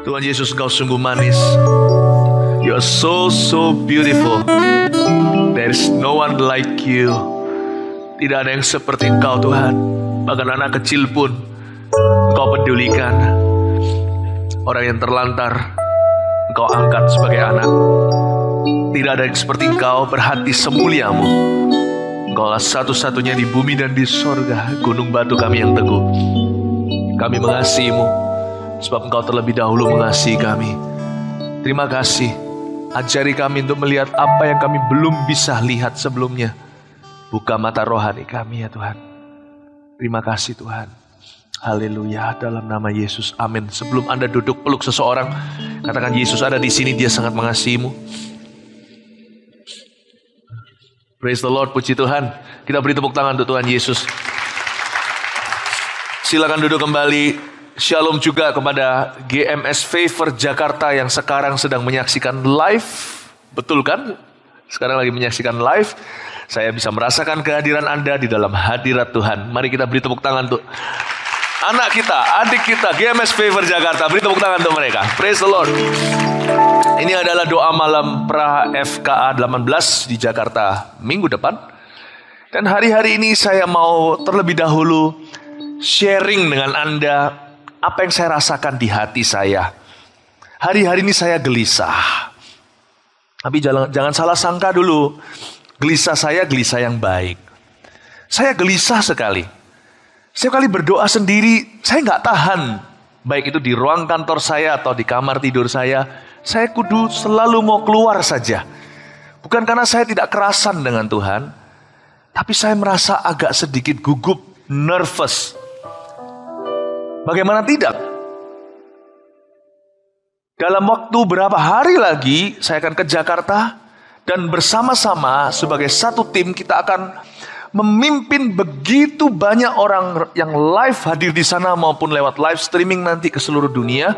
Tuhan Yesus, Engkau sungguh manis. You are so beautiful. There is no one like you. Tidak ada yang seperti Engkau, Tuhan. Bahkan anak kecil pun Engkau pedulikan. Orang yang terlantar Engkau angkat sebagai anak. Tidak ada yang seperti Engkau, berhati semuliamu. Engkaulah satu-satunya di bumi dan di sorga, gunung batu kami yang teguh. Kami mengasihi-Mu, sebab Engkau terlebih dahulu mengasihi kami. Terima kasih. Ajari kami untuk melihat apa yang kami belum bisa lihat sebelumnya. Buka mata rohani kami ya Tuhan. Terima kasih Tuhan. Haleluya, dalam nama Yesus, amin. Sebelum Anda duduk, peluk seseorang, katakan, Yesus ada di sini, Dia sangat mengasihi-Mu. Praise the Lord, puji Tuhan. Kita beri tepuk tangan untuk Tuhan Yesus. Silakan duduk kembali. Shalom juga kepada GMS Favor Jakarta yang sekarang sedang menyaksikan live. Betul kan? Sekarang lagi menyaksikan live. Saya bisa merasakan kehadiran Anda di dalam hadirat Tuhan. Mari kita beri tepuk tangan untuk anak kita, adik kita, GMS Favor Jakarta. Beri tepuk tangan untuk mereka. Praise the Lord. Ini adalah doa malam pra FKA 18 di Jakarta minggu depan. Dan hari-hari ini saya mau terlebih dahulu sharing dengan Anda apa yang saya rasakan di hati saya. Hari-hari ini saya gelisah. Tapi jangan salah sangka dulu. Gelisah saya gelisah yang baik. Saya gelisah sekali. Setiap kali berdoa sendiri, saya nggak tahan. Baik itu di ruang kantor saya atau di kamar tidur saya kudu selalu mau keluar saja. Bukan karena saya tidak kerasan dengan Tuhan, tapi saya merasa agak sedikit gugup, nervous. Bagaimana tidak? Dalam waktu berapa hari lagi saya akan ke Jakarta dan bersama-sama sebagai satu tim kita akan memimpin begitu banyak orang yang live hadir di sana maupun lewat live streaming nanti ke seluruh dunia.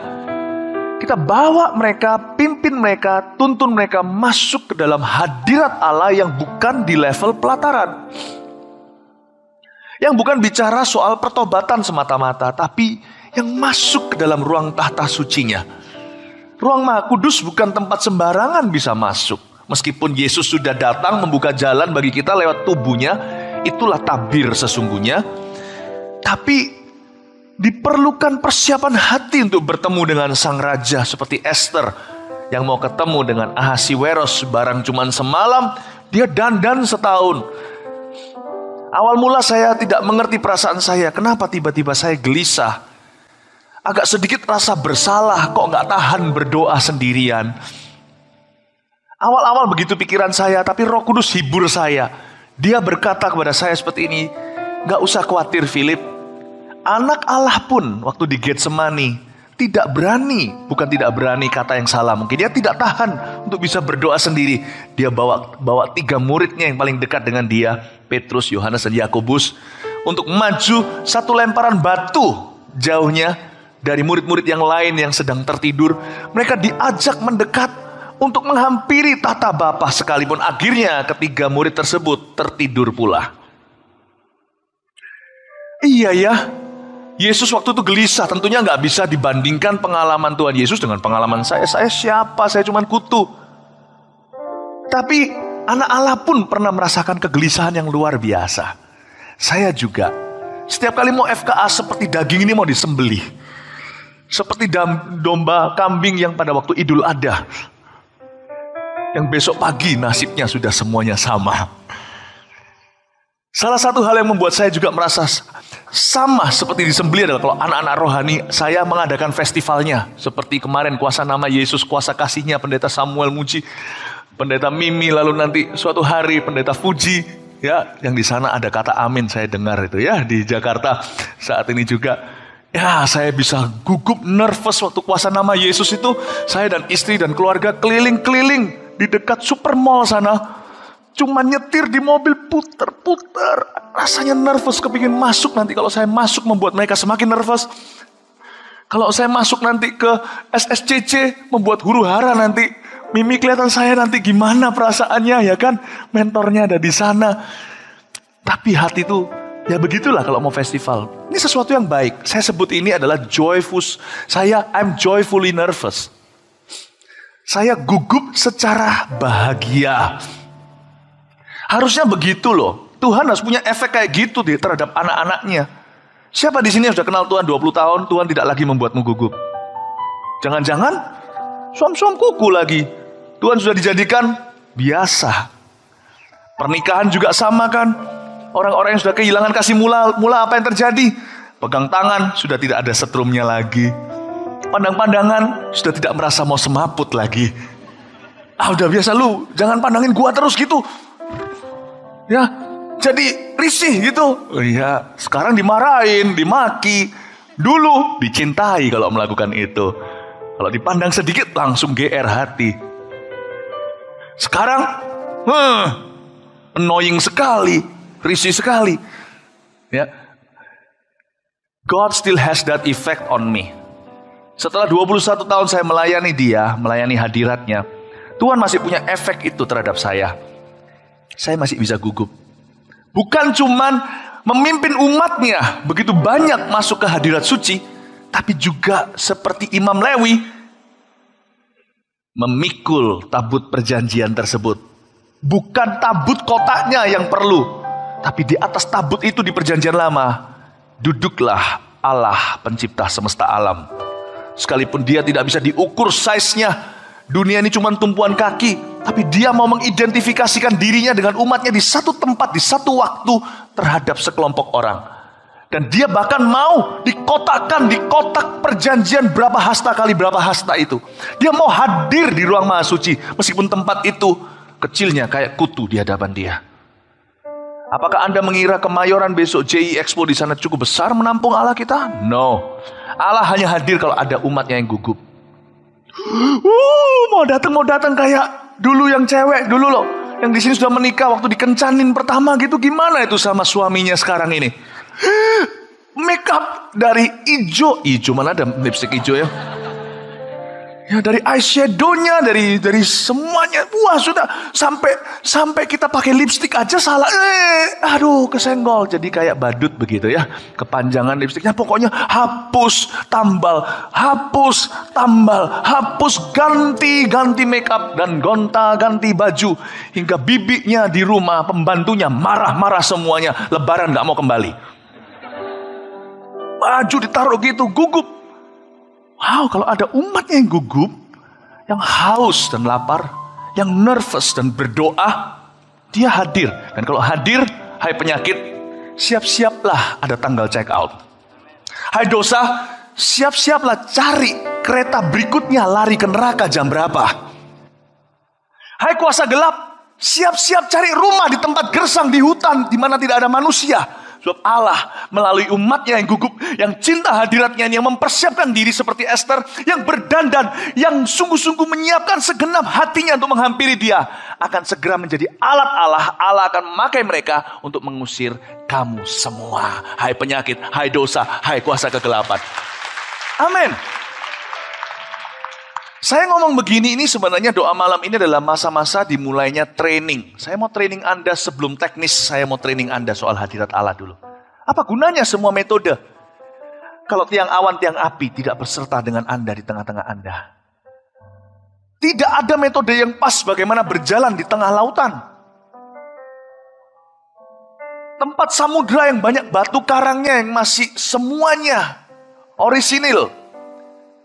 Kita bawa mereka, pimpin mereka, tuntun mereka masuk ke dalam hadirat Allah yang bukan di level pelataran. Yang bukan bicara soal pertobatan semata-mata, tapi yang masuk ke dalam ruang tahta sucinya. Ruang Maha Kudus bukan tempat sembarangan bisa masuk. Meskipun Yesus sudah datang membuka jalan bagi kita lewat tubuhnya, itulah tabir sesungguhnya. Tapi diperlukan persiapan hati untuk bertemu dengan sang raja seperti Esther yang mau ketemu dengan Ahasiweros barang cuman semalam, dia dandan setahun. Awal mula saya tidak mengerti perasaan saya. Kenapa tiba-tiba saya gelisah? Agak sedikit rasa bersalah, kok gak tahan berdoa sendirian. Awal-awal begitu pikiran saya, tapi Roh Kudus hibur saya. Dia berkata kepada saya seperti ini, gak usah khawatir Philip. Anak Allah pun waktu di Getsemani tidak berani, bukan tidak berani kata yang salah. Mungkin dia tidak tahan untuk bisa berdoa sendiri. Dia bawa 3 muridnya yang paling dekat dengan dia, Petrus, Yohanes, dan Yakobus, untuk maju satu lemparan batu jauhnya dari murid-murid yang lain yang sedang tertidur. Mereka diajak mendekat untuk menghampiri tahta Bapa sekalipun akhirnya ketiga murid tersebut tertidur pula. Iya ya, Yesus waktu itu gelisah. Tentunya gak bisa dibandingkan pengalaman Tuhan Yesus dengan pengalaman saya. Saya siapa? Saya cuma kutu. Tapi anak Allah pun pernah merasakan kegelisahan yang luar biasa. Saya juga. Setiap kali mau FKA seperti daging ini mau disembelih. Seperti domba kambing yang pada waktu Idul Adha. Yang besok pagi nasibnya sudah semuanya sama. Salah satu hal yang membuat saya juga merasa sama seperti disembelih adalah kalau anak-anak rohani saya mengadakan festivalnya. Seperti kemarin kuasa nama Yesus, kuasa kasihnya, Pendeta Samuel Muji, Pendeta Mimi, lalu nanti suatu hari Pendeta Fuji, ya, yang di sana ada kata amin saya dengar itu ya di Jakarta saat ini juga. Ya, saya bisa gugup, nervous waktu kuasa nama Yesus itu. Saya dan istri dan keluarga keliling-keliling di dekat supermall sana. Cuma nyetir di mobil puter-puter. Rasanya nervous, kepingin masuk nanti. Kalau saya masuk membuat mereka semakin nervous. Kalau saya masuk nanti ke SSCC membuat huru hara nanti. Mimi kelihatan saya nanti gimana perasaannya ya kan. Mentornya ada di sana. Tapi hati itu ya begitulah kalau mau festival. Ini sesuatu yang baik. Saya sebut ini adalah I'm joyfully nervous. Saya gugup secara bahagia. Harusnya begitu loh. Tuhan harus punya efek kayak gitu terhadap anak-anaknya. Siapa di sini yang sudah kenal Tuhan 20 tahun, Tuhan tidak lagi membuatmu gugup? Jangan-jangan suam-suam kuku lagi. Tuhan sudah dijadikan biasa. Pernikahan juga sama kan? Orang-orang yang sudah kehilangan kasih mula apa yang terjadi? Pegang tangan, sudah tidak ada setrumnya lagi. Pandang-pandangan, sudah tidak merasa mau semaput lagi. Udah biasa lu, jangan pandangin gua terus gitu. Ya, jadi risih gitu. Iya, sekarang dimarahin, dimaki. Dulu dicintai kalau melakukan itu. Kalau dipandang sedikit langsung GR hati. Sekarang, annoying sekali, risih sekali. Ya, God still has that effect on me. Setelah 21 tahun saya melayani dia, melayani hadiratnya, Tuhan masih punya efek itu terhadap saya. Saya masih bisa gugup. Bukan cuman memimpin umatnya begitu banyak masuk ke hadirat suci, tapi juga seperti Imam Lewi memikul tabut perjanjian tersebut. Bukan tabut kotaknya yang perlu, tapi di atas tabut itu di perjanjian lama duduklah Allah pencipta semesta alam. Sekalipun dia tidak bisa diukur size-nya, dunia ini cuma tumpuan kaki, tapi dia mau mengidentifikasikan dirinya dengan umatnya di satu tempat, di satu waktu terhadap sekelompok orang. Dan dia bahkan mau dikotakkan di kotak perjanjian berapa hasta kali berapa hasta itu. Dia mau hadir di ruang maha suci, meskipun tempat itu kecilnya kayak kutu di hadapan dia. Apakah Anda mengira Kemayoran besok JI Expo di sana cukup besar menampung Allah kita? No. Allah hanya hadir kalau ada umatnya yang gugup. Mau datang kayak dulu yang cewek dulu loh, yang di sini sudah menikah waktu dikencanin pertama gitu, gimana itu sama suaminya sekarang ini? Make up dari hijau mana ada lipstick hijau ya? Ya dari eyeshadow-nya, dari semuanya. Wah sudah sampai kita pakai lipstick aja salah. Aduh kesenggol. Jadi kayak badut begitu ya. Kepanjangan lipstiknya pokoknya hapus, tambal, ganti make up dan ganti baju. Hingga bibinya di rumah, pembantunya marah-marah semuanya. Lebaran gak mau kembali. Baju ditaruh gitu, gugup. Wow, kalau ada umatnya yang gugup, yang haus dan lapar, yang nervous dan berdoa, dia hadir. Dan kalau hadir, hai penyakit, siap-siaplah ada tanggal check out. Hai dosa, siap-siaplah cari kereta berikutnya lari ke neraka jam berapa. Hai kuasa gelap, siap-siap cari rumah di tempat gersang di hutan di mana tidak ada manusia. Sebab Allah melalui umatnya yang gugup, yang cinta hadiratnya, yang mempersiapkan diri seperti Esther, yang berdandan, yang sungguh-sungguh menyiapkan segenap hatinya untuk menghampiri dia, akan segera menjadi alat Allah. Allah akan memakai mereka untuk mengusir kamu semua. Hai penyakit, hai dosa, hai kuasa kegelapan. Amin. Saya ngomong begini ini sebenarnya doa malam ini adalah masa-masa dimulainya training. Saya mau training Anda sebelum teknis, saya mau training Anda soal hadirat Allah dulu. Apa gunanya semua metode? Kalau tiang awan, tiang api tidak berserta dengan Anda di tengah-tengah Anda. Tidak ada metode yang pas bagaimana berjalan di tengah lautan. Tempat samudra yang banyak batu karangnya yang masih semuanya orisinil.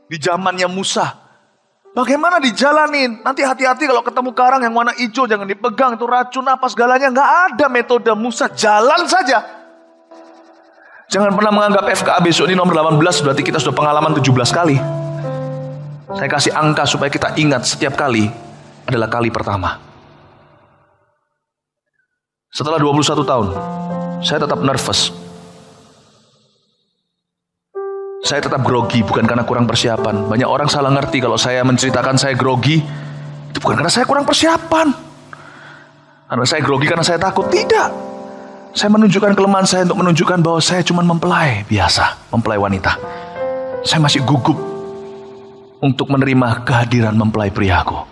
Di zamannya Musa. Bagaimana dijalanin? Nanti hati-hati kalau ketemu karang yang warna hijau, jangan dipegang, itu racun apa segalanya. Nggak ada metode Musa, jalan saja. Jangan pernah menganggap FKA besok ini nomor 18, berarti kita sudah pengalaman 17 kali. Saya kasih angka supaya kita ingat setiap kali adalah kali pertama. Setelah 21 tahun, saya tetap nervous. Saya tetap grogi, bukan karena kurang persiapan. Banyak orang salah ngerti kalau saya menceritakan saya grogi, itu bukan karena saya kurang persiapan. Karena saya grogi karena saya takut. Tidak. Saya menunjukkan kelemahan saya untuk menunjukkan bahwa saya cuma mempelai biasa, mempelai wanita. Saya masih gugup untuk menerima kehadiran mempelai priaku.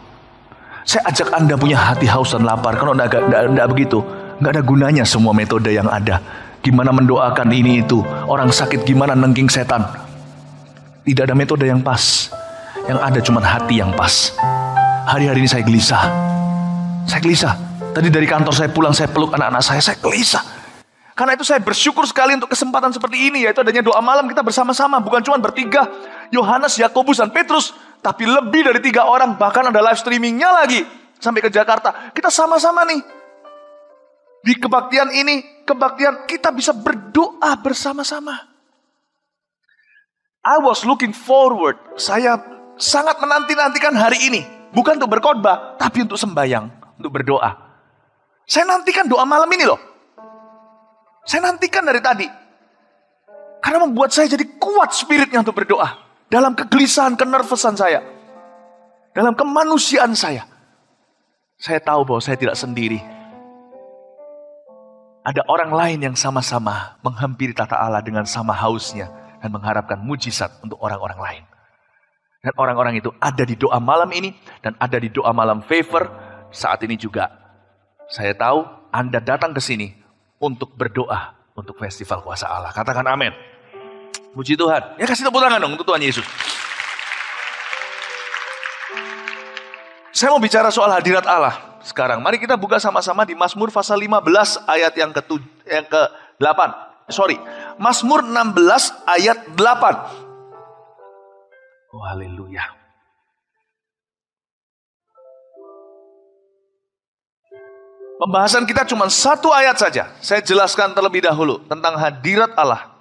Saya ajak Anda punya hati haus dan lapar. Kalau tidak begitu, nggak ada gunanya semua metode yang ada gimana mendoakan ini itu. Orang sakit gimana nengking setan. Tidak ada metode yang pas. Yang ada cuma hati yang pas. Hari-hari ini saya gelisah. Saya gelisah. Tadi dari kantor saya pulang, saya peluk anak-anak saya gelisah. Karena itu saya bersyukur sekali untuk kesempatan seperti ini, yaitu adanya doa malam kita bersama-sama. Bukan cuma bertiga, Yohanes, Yakobus, dan Petrus, tapi lebih dari 3 orang. Bahkan ada live streamingnya lagi sampai ke Jakarta. Kita sama-sama nih di kebaktian ini, kebaktian kita bisa berdoa bersama-sama. I was looking forward. Saya sangat menanti-nantikan hari ini, bukan untuk berkhotbah, tapi untuk sembahyang, untuk berdoa. Saya nantikan doa malam ini loh. Saya nantikan dari tadi. Karena membuat saya jadi kuat spiritnya untuk berdoa. Dalam kegelisahan, kenervesan saya. Dalam kemanusiaan saya. Saya tahu bahwa saya tidak sendiri. Ada orang lain yang sama-sama menghampiri tata Allah dengan sama hausnya. Dan mengharapkan mujizat untuk orang-orang lain. Dan orang-orang itu ada di doa malam ini. Dan ada di doa malam favor saat ini juga. Saya tahu Anda datang ke sini untuk berdoa untuk festival kuasa Allah. Katakan amin. Puji Tuhan. Ya, kasih tepuk tangan dong untuk Tuhan Yesus. Saya mau bicara soal hadirat Allah sekarang. Mari kita buka sama-sama di Mazmur pasal 15 ayat yang ke-8. Mazmur 16 ayat 8. Oh, haleluya. Pembahasan kita cuma 1 ayat saja. Saya jelaskan terlebih dahulu tentang hadirat Allah.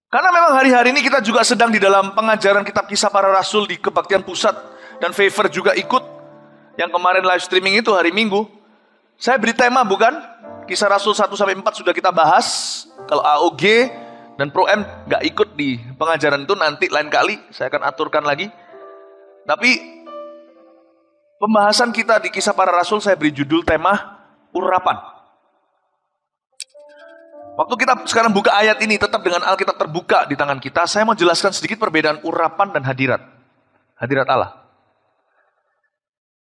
Karena memang hari-hari ini kita juga sedang di dalam pengajaran kitab Kisah Para Rasul di Kebaktian Pusat. Dan Favor juga ikut. Yang kemarin live streaming itu hari Minggu. Saya beri tema bukan? Kisah Rasul 1-4 sudah kita bahas. Kalau AOG dan Pro-M gak ikut di pengajaran itu, nanti lain kali saya akan aturkan lagi. Tapi pembahasan kita di Kisah Para Rasul saya beri judul tema urapan. Waktu kita sekarang buka ayat ini tetap dengan Alkitab terbuka di tangan kita, saya mau jelaskan sedikit perbedaan urapan dan hadirat. Hadirat Allah.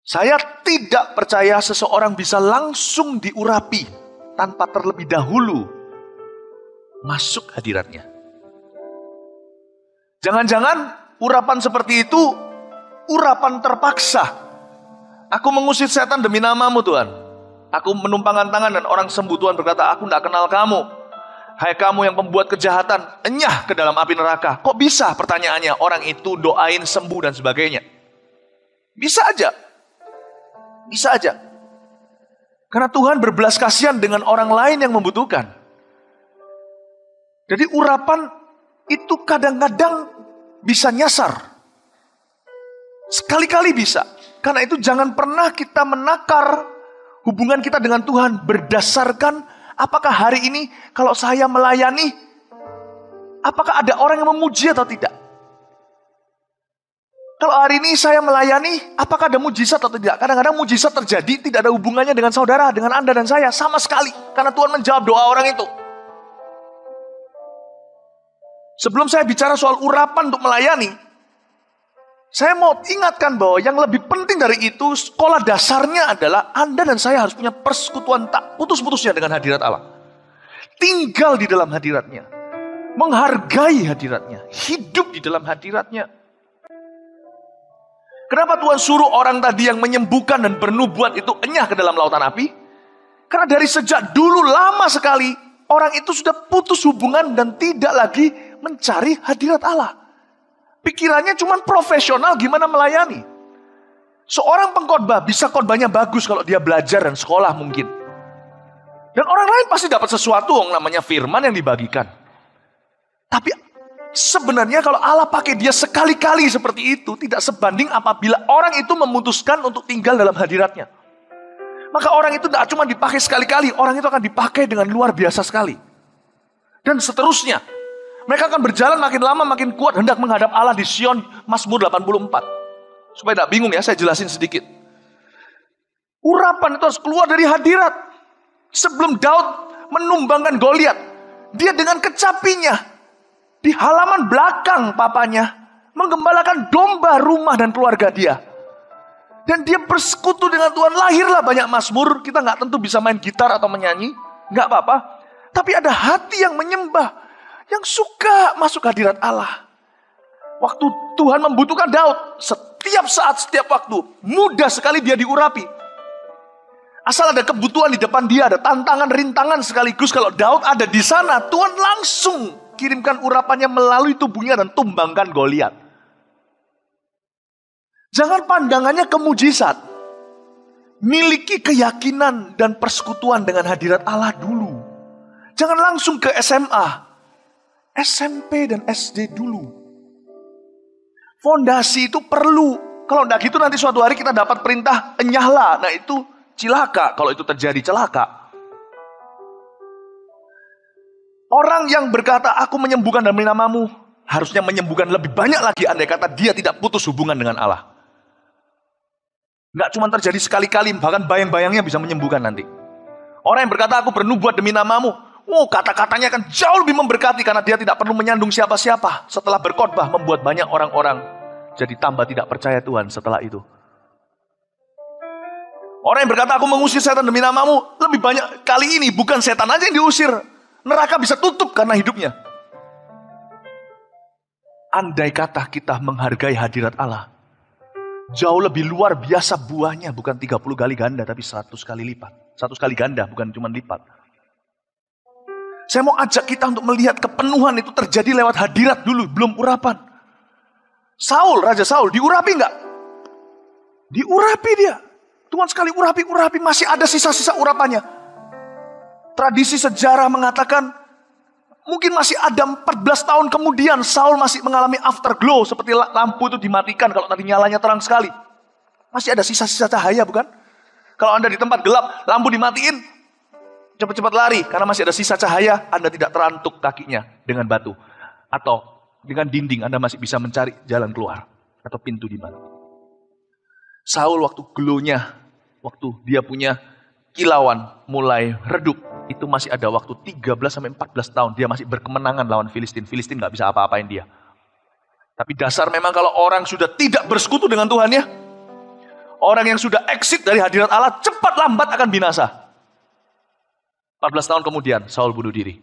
Saya tidak percaya seseorang bisa langsung diurapi tanpa terlebih dahulu masuk hadiratnya. Jangan-jangan urapan seperti itu urapan terpaksa. Aku mengusir setan demi namamu Tuhan. Aku menumpangkan tangan dan orang sembuh. Tuhan berkata, aku tidak kenal kamu. Hai kamu yang pembuat kejahatan, enyah ke dalam api neraka. Kok bisa? Pertanyaannya, orang itu doain sembuh dan sebagainya. Bisa aja. Bisa aja. Karena Tuhan berbelas kasihan dengan orang lain yang membutuhkan. Jadi urapan itu kadang-kadang bisa nyasar. Sekali-kali bisa. Karena itu jangan pernah kita menakar hubungan kita dengan Tuhan berdasarkan apakah hari ini kalau saya melayani, apakah ada orang yang memuji atau tidak. Kalau hari ini saya melayani, apakah ada mujizat atau tidak. Kadang-kadang mujizat terjadi tidak ada hubungannya dengan saudara, dengan Anda dan saya. Sama sekali. Karena Tuhan menjawab doa orang itu. Sebelum saya bicara soal urapan untuk melayani, saya mau ingatkan bahwa yang lebih penting dari itu, sekolah dasarnya adalah Anda dan saya harus punya persekutuan tak putus-putusnya dengan hadirat Allah. Tinggal di dalam hadiratnya. Menghargai hadiratnya. Hidup di dalam hadiratnya. Kenapa Tuhan suruh orang tadi yang menyembuhkan dan bernubuat itu enyah ke dalam lautan api? Karena dari sejak dulu lama sekali, orang itu sudah putus hubungan dan tidak lagi mencari hadirat Allah. Pikirannya cuma profesional gimana melayani. Seorang pengkhotbah bisa khotbahnya bagus kalau dia belajar dan sekolah mungkin. Dan orang lain pasti dapat sesuatu yang namanya firman yang dibagikan. Tapi sebenarnya kalau Allah pakai dia sekali-kali seperti itu, tidak sebanding apabila orang itu memutuskan untuk tinggal dalam hadiratnya. Maka orang itu tidak cuma dipakai sekali-kali, orang itu akan dipakai dengan luar biasa sekali. Dan seterusnya. Mereka akan berjalan makin lama makin kuat hendak menghadap Allah di Sion, Mazmur 84. Supaya tidak bingung ya, saya jelasin sedikit. Urapan itu harus keluar dari hadirat. Sebelum Daud menumbangkan Goliat, dia dengan kecapinya di halaman belakang papanya menggembalakan domba rumah dan keluarga dia. Dan dia bersekutu dengan Tuhan. Lahirlah banyak mazmur. Kita nggak tentu bisa main gitar atau menyanyi. Nggak apa-apa. Tapi ada hati yang menyembah. Yang suka masuk hadirat Allah. Waktu Tuhan membutuhkan Daud. Setiap saat, setiap waktu. Mudah sekali dia diurapi. Asal ada kebutuhan di depan dia. Ada tantangan, rintangan sekaligus. Kalau Daud ada di sana. Tuhan langsung kirimkan urapannya melalui tubuhnya. Dan tumbangkan Goliat. Jangan pandangannya ke mujizat. Miliki keyakinan dan persekutuan dengan hadirat Allah dulu. Jangan langsung ke SMA. SMP dan SD dulu. Fondasi itu perlu. Kalau enggak gitu nanti suatu hari kita dapat perintah enyahlah. Nah itu cilaka kalau itu terjadi celaka. Orang yang berkata aku menyembuhkan demi namamu. Harusnya menyembuhkan lebih banyak lagi andai kata dia tidak putus hubungan dengan Allah. Nggak cuma terjadi sekali-kali, bahkan bayang-bayangnya bisa menyembuhkan nanti. Orang yang berkata aku bernubuat demi namamu, kata-katanya akan jauh lebih memberkati karena dia tidak perlu menyandung siapa-siapa. Setelah berkhotbah membuat banyak orang-orang jadi tambah tidak percaya Tuhan setelah itu. Orang yang berkata aku mengusir setan demi namamu, lebih banyak kali ini bukan setan aja yang diusir. Neraka bisa tutup karena hidupnya. Andai kata kita menghargai hadirat Allah, jauh lebih luar biasa buahnya. Bukan 30 kali ganda, tapi 100 kali lipat. 100 kali ganda, bukan cuma lipat. Saya mau ajak kita untuk melihat kepenuhan itu terjadi lewat hadirat dulu, belum urapan. Raja Saul, diurapi enggak? Diurapi dia. Tuhan sekali urapi, masih ada sisa-sisa urapannya. Tradisi sejarah mengatakan, mungkin masih ada 14 tahun kemudian Saul masih mengalami afterglow. Seperti lampu itu dimatikan kalau tadi nyalanya terang sekali. Masih ada sisa-sisa cahaya bukan? Kalau Anda di tempat gelap, lampu dimatiin, cepat-cepat lari. Karena masih ada sisa cahaya, Anda tidak terantuk kakinya dengan batu. Atau dengan dinding, Anda masih bisa mencari jalan keluar. Atau pintu di mana. Saul waktu glow-nya, waktu dia punya kilauan mulai redup. Itu masih ada waktu 13-14 tahun. Dia masih berkemenangan lawan Filistin. Filistin gak bisa apa-apain dia. Tapi dasar memang kalau orang sudah tidak bersekutu dengan Tuhan ya. Orang yang sudah exit dari hadirat Allah cepat lambat akan binasa. 14 tahun kemudian Saul bunuh diri.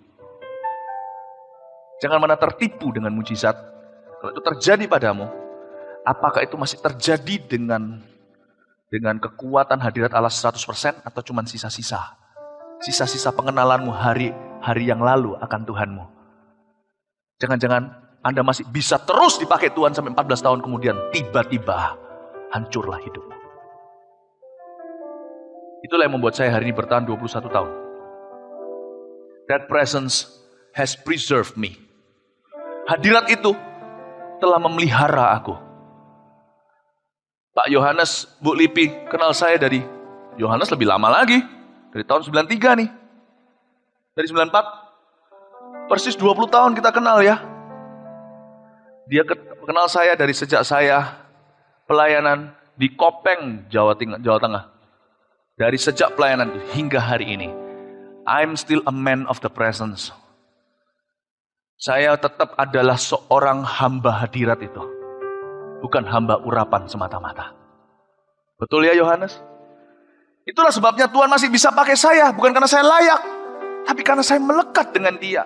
Jangan mana tertipu dengan mujizat. Kalau itu terjadi padamu, apakah itu masih terjadi dengan kekuatan hadirat Allah 100% atau cuma sisa-sisa? Sisa-sisa pengenalanmu hari yang lalu akan Tuhanmu. Jangan-jangan Anda masih bisa terus dipakai Tuhan sampai 14 tahun kemudian. Tiba-tiba hancurlah hidupmu. Itulah yang membuat saya hari ini bertahan 21 tahun. That presence has preserved me. Hadirat itu telah memelihara aku. Pak Yohanes, Bu Lipi kenal saya dari Yohanes lebih lama lagi. Dari tahun 93 nih. Dari 94. Persis 20 tahun kita kenal ya. Dia kenal saya dari sejak saya pelayanan di Kopeng, Jawa Tengah. Dari sejak pelayanan hingga hari ini. I'm still a man of the presence. Saya tetap adalah seorang hamba hadirat itu. Bukan hamba urapan semata-mata. Betul ya Yohanes? Itulah sebabnya Tuhan masih bisa pakai saya. Bukan karena saya layak. Tapi karena saya melekat dengan dia.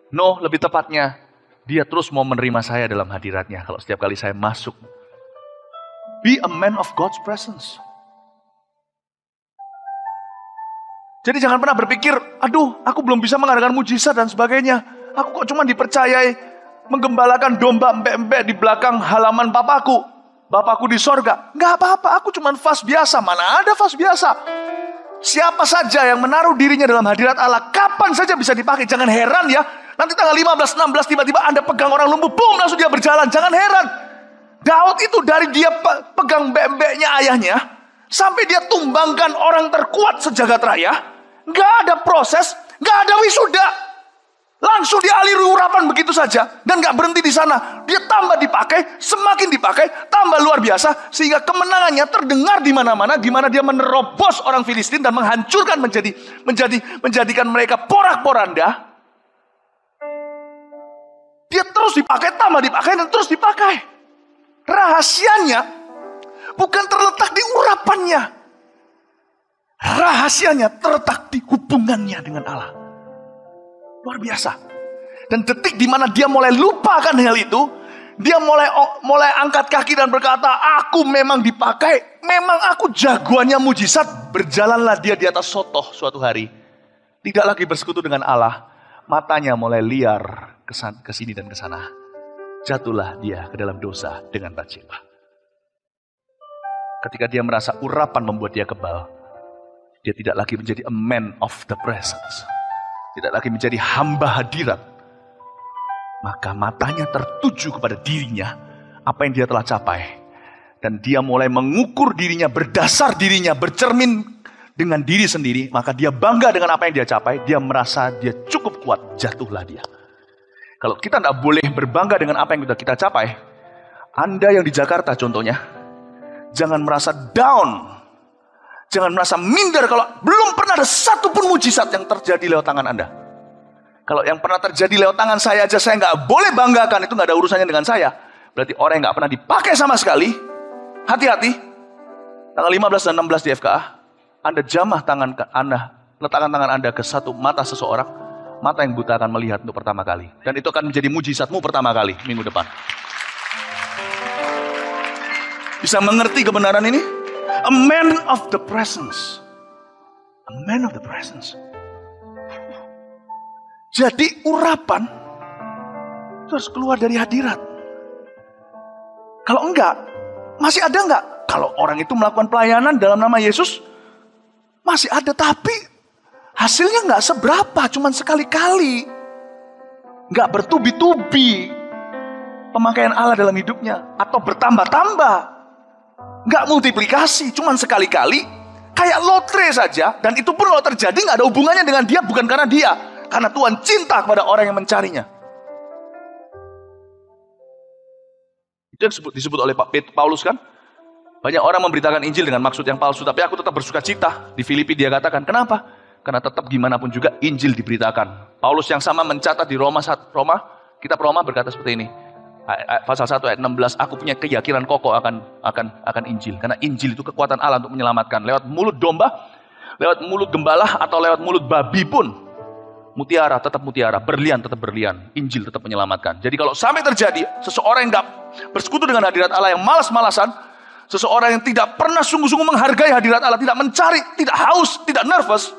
No, lebih tepatnya. Dia terus mau menerima saya dalam hadiratnya. Kalau setiap kali saya masuk. Be a man of God's presence. Jadi jangan pernah berpikir, aduh aku belum bisa mengadakan mujizat dan sebagainya. Aku kok cuma dipercayai menggembalakan domba empek-empek di belakang halaman papaku. Bapakku di sorga. Gak apa-apa, aku cuma fas biasa. Mana ada fas biasa. Siapa saja yang menaruh dirinya dalam hadirat Allah, kapan saja bisa dipakai. Jangan heran ya. Nanti tanggal 15, 16 tiba-tiba Anda pegang orang lumpuh, boom, langsung dia berjalan. Jangan heran. Daud itu dari dia pegang bembeknya ayahnya, sampai dia tumbangkan orang terkuat sejagat raya. Gak ada proses, gak ada wisuda. Langsung dialiri urapan begitu saja. Dan gak berhenti di sana. Dia tambah dipakai, semakin dipakai, tambah luar biasa. Sehingga kemenangannya terdengar di mana-mana. Gimana dia menerobos orang Filistin dan menghancurkan menjadikan mereka porak-poranda. Dia terus dipakai, tambah dipakai, dan terus dipakai. Rahasianya bukan terletak di urapannya. Rahasianya terletak di hubungannya dengan Allah. Luar biasa. Dan detik di mana dia mulai lupakan hal itu, dia mulai angkat kaki dan berkata, aku memang dipakai, memang aku jagoannya mujizat. Berjalanlah dia di atas sotoh suatu hari. Tidak lagi bersekutu dengan Allah. Matanya mulai liar ke sini dan ke sana. Jatuhlah dia ke dalam dosa dengan Batsyeba. Ketika dia merasa urapan membuat dia kebal, dia tidak lagi menjadi a man of the presence. Tidak lagi menjadi hamba hadirat. Maka matanya tertuju kepada dirinya, apa yang dia telah capai. Dan dia mulai mengukur dirinya, berdasar dirinya, bercermin dengan diri sendiri. Maka dia bangga dengan apa yang dia capai. Dia merasa dia cukup kuat, jatuhlah dia. Kalau kita tidak boleh berbangga dengan apa yang kita capai, Anda yang di Jakarta contohnya, jangan merasa down. Jangan merasa minder kalau belum pernah ada satupun mujizat yang terjadi lewat tangan Anda. Kalau yang pernah terjadi lewat tangan saya aja saya nggak boleh banggakan, itu nggak ada urusannya dengan saya. Berarti orang yang nggak pernah dipakai sama sekali. Hati-hati. Tanggal 15 dan 16 di FKA, Anda jamah tangan Anda, letakkan tangan Anda ke satu mata seseorang, mata yang buta akan melihat untuk pertama kali. Dan itu akan menjadi mujizatmu pertama kali minggu depan. Bisa mengerti kebenaran ini? A man of the presence. A man of the presence. Jadi urapan itu harus keluar dari hadirat. Kalau enggak, masih ada enggak? Kalau orang itu melakukan pelayanan dalam nama Yesus, masih ada, tapi hasilnya enggak seberapa, cuman sekali-kali. Enggak bertubi-tubi pemakaian Allah dalam hidupnya, atau bertambah-tambah. Enggak multiplikasi, cuman sekali-kali, kayak lotre saja. Dan itu pun kalau terjadi enggak ada hubungannya dengan dia, bukan karena dia. Karena Tuhan cinta kepada orang yang mencarinya. Itu yang disebut oleh Paulus kan. Banyak orang memberitakan Injil dengan maksud yang palsu. Tapi aku tetap bersuka cita. Di Filipi dia katakan, kenapa? Karena tetap gimana pun juga Injil diberitakan. Paulus yang sama mencatat di kitab Roma berkata seperti ini. Pasal 1 ayat 16, aku punya keyakinan kokoh akan Injil. Karena Injil itu kekuatan Allah untuk menyelamatkan. Lewat mulut domba, lewat mulut gembala, atau lewat mulut babi pun. Mutiara tetap mutiara, berlian tetap berlian, Injil tetap menyelamatkan. Jadi kalau sampai terjadi seseorang yang tidak bersekutu dengan hadirat Allah, yang malas-malasan, seseorang yang tidak pernah sungguh-sungguh menghargai hadirat Allah, tidak mencari, tidak haus, tidak nervous,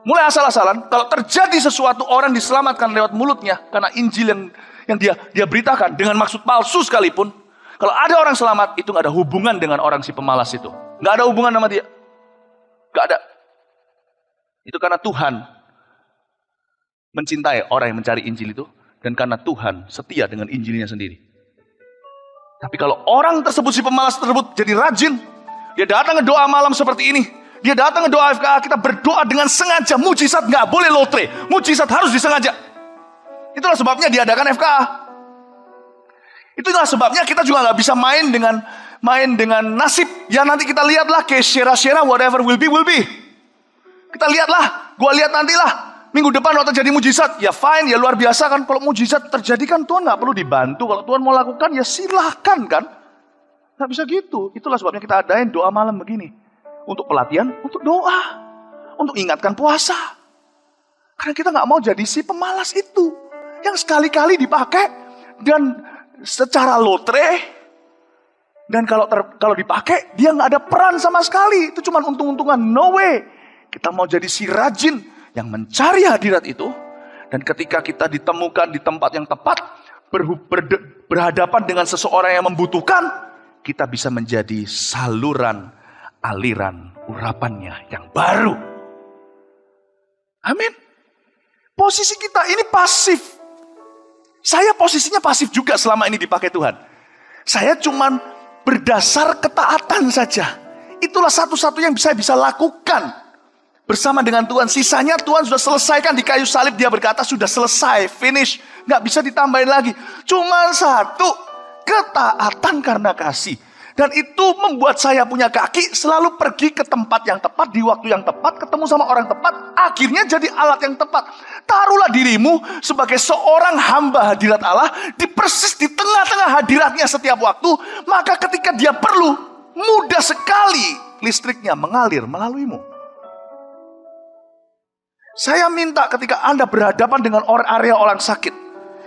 mulai asal-asalan, kalau terjadi sesuatu orang diselamatkan lewat mulutnya karena Injil yang dia beritakan dengan maksud palsu sekalipun, kalau ada orang selamat, itu nggak ada hubungan dengan orang si pemalas itu, nggak ada hubungan sama dia, nggak ada. Itu karena Tuhan mencintai orang yang mencari Injil itu, dan karena Tuhan setia dengan Injilnya sendiri. Tapi kalau orang tersebut, si pemalas tersebut jadi rajin, dia datang ke doa malam seperti ini, dia datang ke doa FKA, kita berdoa dengan sengaja, mujizat nggak boleh lotre, mujizat harus disengaja. Itulah sebabnya diadakan FKA. Itulah sebabnya kita juga nggak bisa main dengan nasib. Ya nanti kita lihatlah, case share whatever will be. Kita lihatlah, gua lihat nantilah. Minggu depan waktu terjadi mujizat, ya fine, ya luar biasa kan. Kalau mujizat terjadi kan Tuhan gak perlu dibantu. Kalau Tuhan mau lakukan ya silahkan kan. Gak bisa gitu. Itulah sebabnya kita adain doa malam begini. Untuk pelatihan, untuk doa. Untuk ingatkan puasa. Karena kita gak mau jadi si pemalas itu. Yang sekali-kali dipakai. Dan secara lotre. Dan kalau dipakai, dia gak ada peran sama sekali. Itu cuma untung-untungan, no way. Kita mau jadi si rajin yang mencari hadirat itu, dan ketika kita ditemukan di tempat yang tepat, berhadapan dengan seseorang yang membutuhkan, kita bisa menjadi saluran, aliran, urapannya yang baru. Amin. Posisi kita ini pasif. Saya posisinya pasif juga selama ini dipakai Tuhan. Saya cuman berdasar ketaatan saja. Itulah satu-satunya yang saya bisa lakukan. Bersama dengan Tuhan, sisanya Tuhan sudah selesaikan di kayu salib. Dia berkata sudah selesai, finish, gak bisa ditambahin lagi. Cuma satu, ketaatan karena kasih. Dan itu membuat saya punya kaki selalu pergi ke tempat yang tepat, di waktu yang tepat, ketemu sama orang tepat, akhirnya jadi alat yang tepat. Taruhlah dirimu sebagai seorang hamba hadirat Allah, persis di tengah-tengah hadiratnya setiap waktu, maka ketika dia perlu, mudah sekali listriknya mengalir melaluimu. Saya minta ketika Anda berhadapan dengan area orang sakit,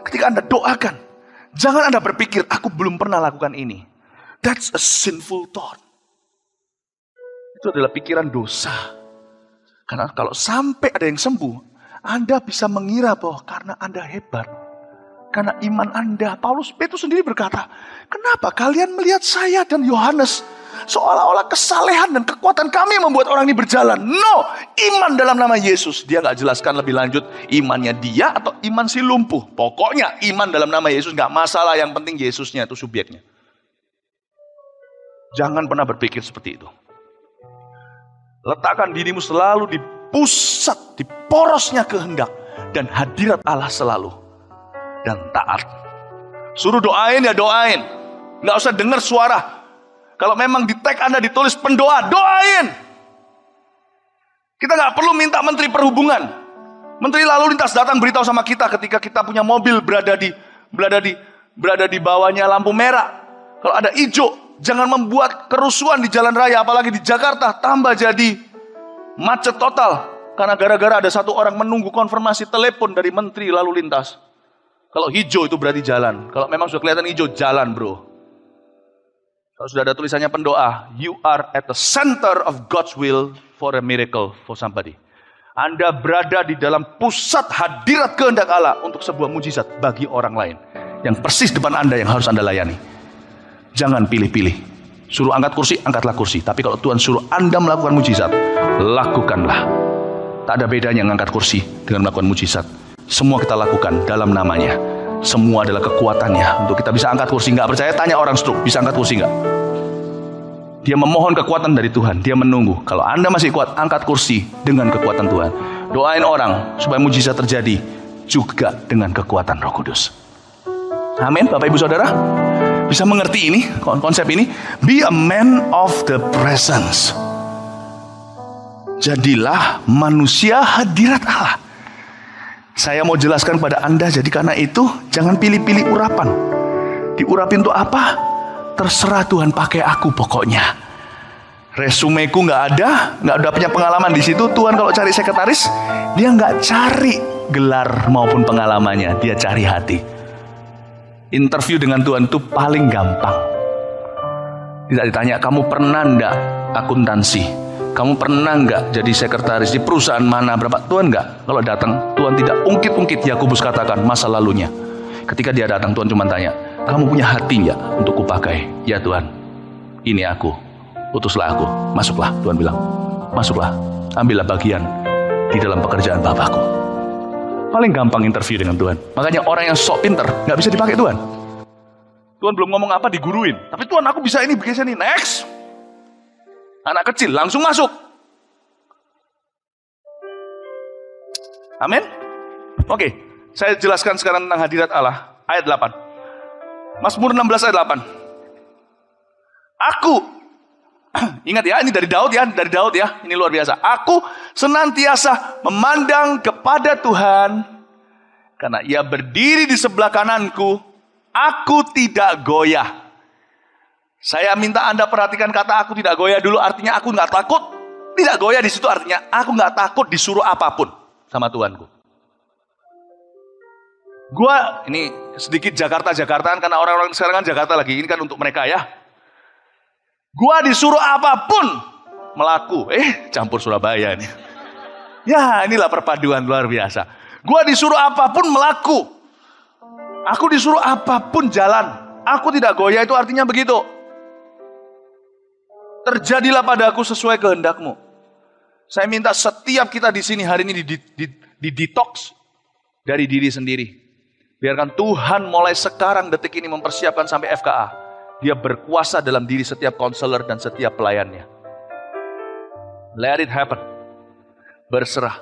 ketika Anda doakan, jangan Anda berpikir, aku belum pernah lakukan ini. That's a sinful thought. Itu adalah pikiran dosa. Karena kalau sampai ada yang sembuh, Anda bisa mengira bahwa karena Anda hebat. Karena iman Anda. Petrus sendiri berkata, kenapa kalian melihat saya dan Yohanes seolah-olah kesalehan dan kekuatan kami membuat orang ini berjalan? No, iman dalam nama Yesus. Dia gak jelaskan lebih lanjut imannya dia atau iman si lumpuh. Pokoknya iman dalam nama Yesus gak masalah, yang penting Yesusnya itu subjeknya. Jangan pernah berpikir seperti itu. Letakkan dirimu selalu di pusat, di porosnya kehendak dan hadirat Allah selalu. Dan taat. Suruh doain ya doain. Gak usah dengar suara. Kalau memang di tag Anda ditulis pendoa, doain. Kita gak perlu minta Menteri Perhubungan. Menteri Lalu Lintas datang beritahu sama kita ketika kita punya mobil berada di bawahnya lampu merah. Kalau ada hijau, jangan membuat kerusuhan di jalan raya, apalagi di Jakarta, tambah jadi macet total. Karena gara-gara ada satu orang menunggu konfirmasi telepon dari Menteri Lalu Lintas. Kalau hijau itu berarti jalan. Kalau memang sudah kelihatan hijau, jalan bro. Kalau sudah ada tulisannya pendoa, you are at the center of God's will for a miracle for somebody. Anda berada di dalam pusat hadirat kehendak Allah untuk sebuah mujizat bagi orang lain. Yang persis depan Anda yang harus Anda layani. Jangan pilih-pilih. Suruh angkat kursi, angkatlah kursi. Tapi kalau Tuhan suruh Anda melakukan mujizat, lakukanlah. Tak ada bedanya mengangkat kursi dengan melakukan mujizat. Semua kita lakukan dalam namanya. Semua adalah kekuatannya. Untuk kita bisa angkat kursi. Nggak percaya, tanya orang stroke. Bisa angkat kursi nggak? Dia memohon kekuatan dari Tuhan. Dia menunggu. Kalau Anda masih kuat, angkat kursi dengan kekuatan Tuhan. Doain orang supaya mujizat terjadi juga dengan kekuatan Roh Kudus. Amin, Bapak Ibu Saudara. Bisa mengerti ini, konsep ini? Be a man of the presence. Jadilah manusia hadirat Allah. Saya mau jelaskan pada Anda, jadi karena itu jangan pilih-pilih urapan. Diurapin untuk apa? Terserah Tuhan, pakai aku pokoknya. Resumeku nggak ada punya pengalaman di situ. Tuhan kalau cari sekretaris, dia nggak cari gelar maupun pengalamannya, dia cari hati. Interview dengan Tuhan itu paling gampang. Tidak ditanya, kamu pernah enggak akuntansi? Kamu pernah enggak jadi sekretaris di perusahaan mana berapa? Tuhan enggak. Kalau datang, Tuhan tidak ungkit-ungkit. Yakobus katakan masa lalunya. Ketika dia datang, Tuhan cuma tanya, kamu punya hati enggak untuk kupakai? Ya Tuhan, ini aku. Utuslah aku. Masuklah, Tuhan bilang. Masuklah, ambillah bagian di dalam pekerjaan Bapakku. Paling gampang interview dengan Tuhan. Makanya orang yang sok pinter gak bisa dipakai Tuhan. Tuhan belum ngomong apa diguruin. Tapi Tuhan, aku bisa ini, bisa ini. Next. Anak kecil langsung masuk. Amin. Oke, saya jelaskan sekarang tentang hadirat Allah. Ayat 8. Mazmur 16 ayat 8. Aku, ingat ya, ini dari Daud ya, ini luar biasa. Aku senantiasa memandang kepada Tuhan, karena Ia berdiri di sebelah kananku, aku tidak goyah. Saya minta Anda perhatikan kata aku tidak goyah dulu, artinya aku nggak takut. Tidak goyah di situ artinya aku nggak takut disuruh apapun sama Tuhanku. Gua ini sedikit Jakarta-Jakartaan karena orang-orang sekarang kan Jakarta lagi, ini kan untuk mereka ya. Gua disuruh apapun melaku. Campur Surabaya nih. Ya, inilah perpaduan luar biasa. Gua disuruh apapun melaku. Aku disuruh apapun jalan. Aku tidak goyah itu artinya begitu. Terjadilah padaku sesuai kehendakmu. Saya minta setiap kita di sini hari ini di detox dari diri sendiri. Biarkan Tuhan mulai sekarang detik ini mempersiapkan sampai FKA. Dia berkuasa dalam diri setiap konselor dan setiap pelayannya. Let it happen. Berserah.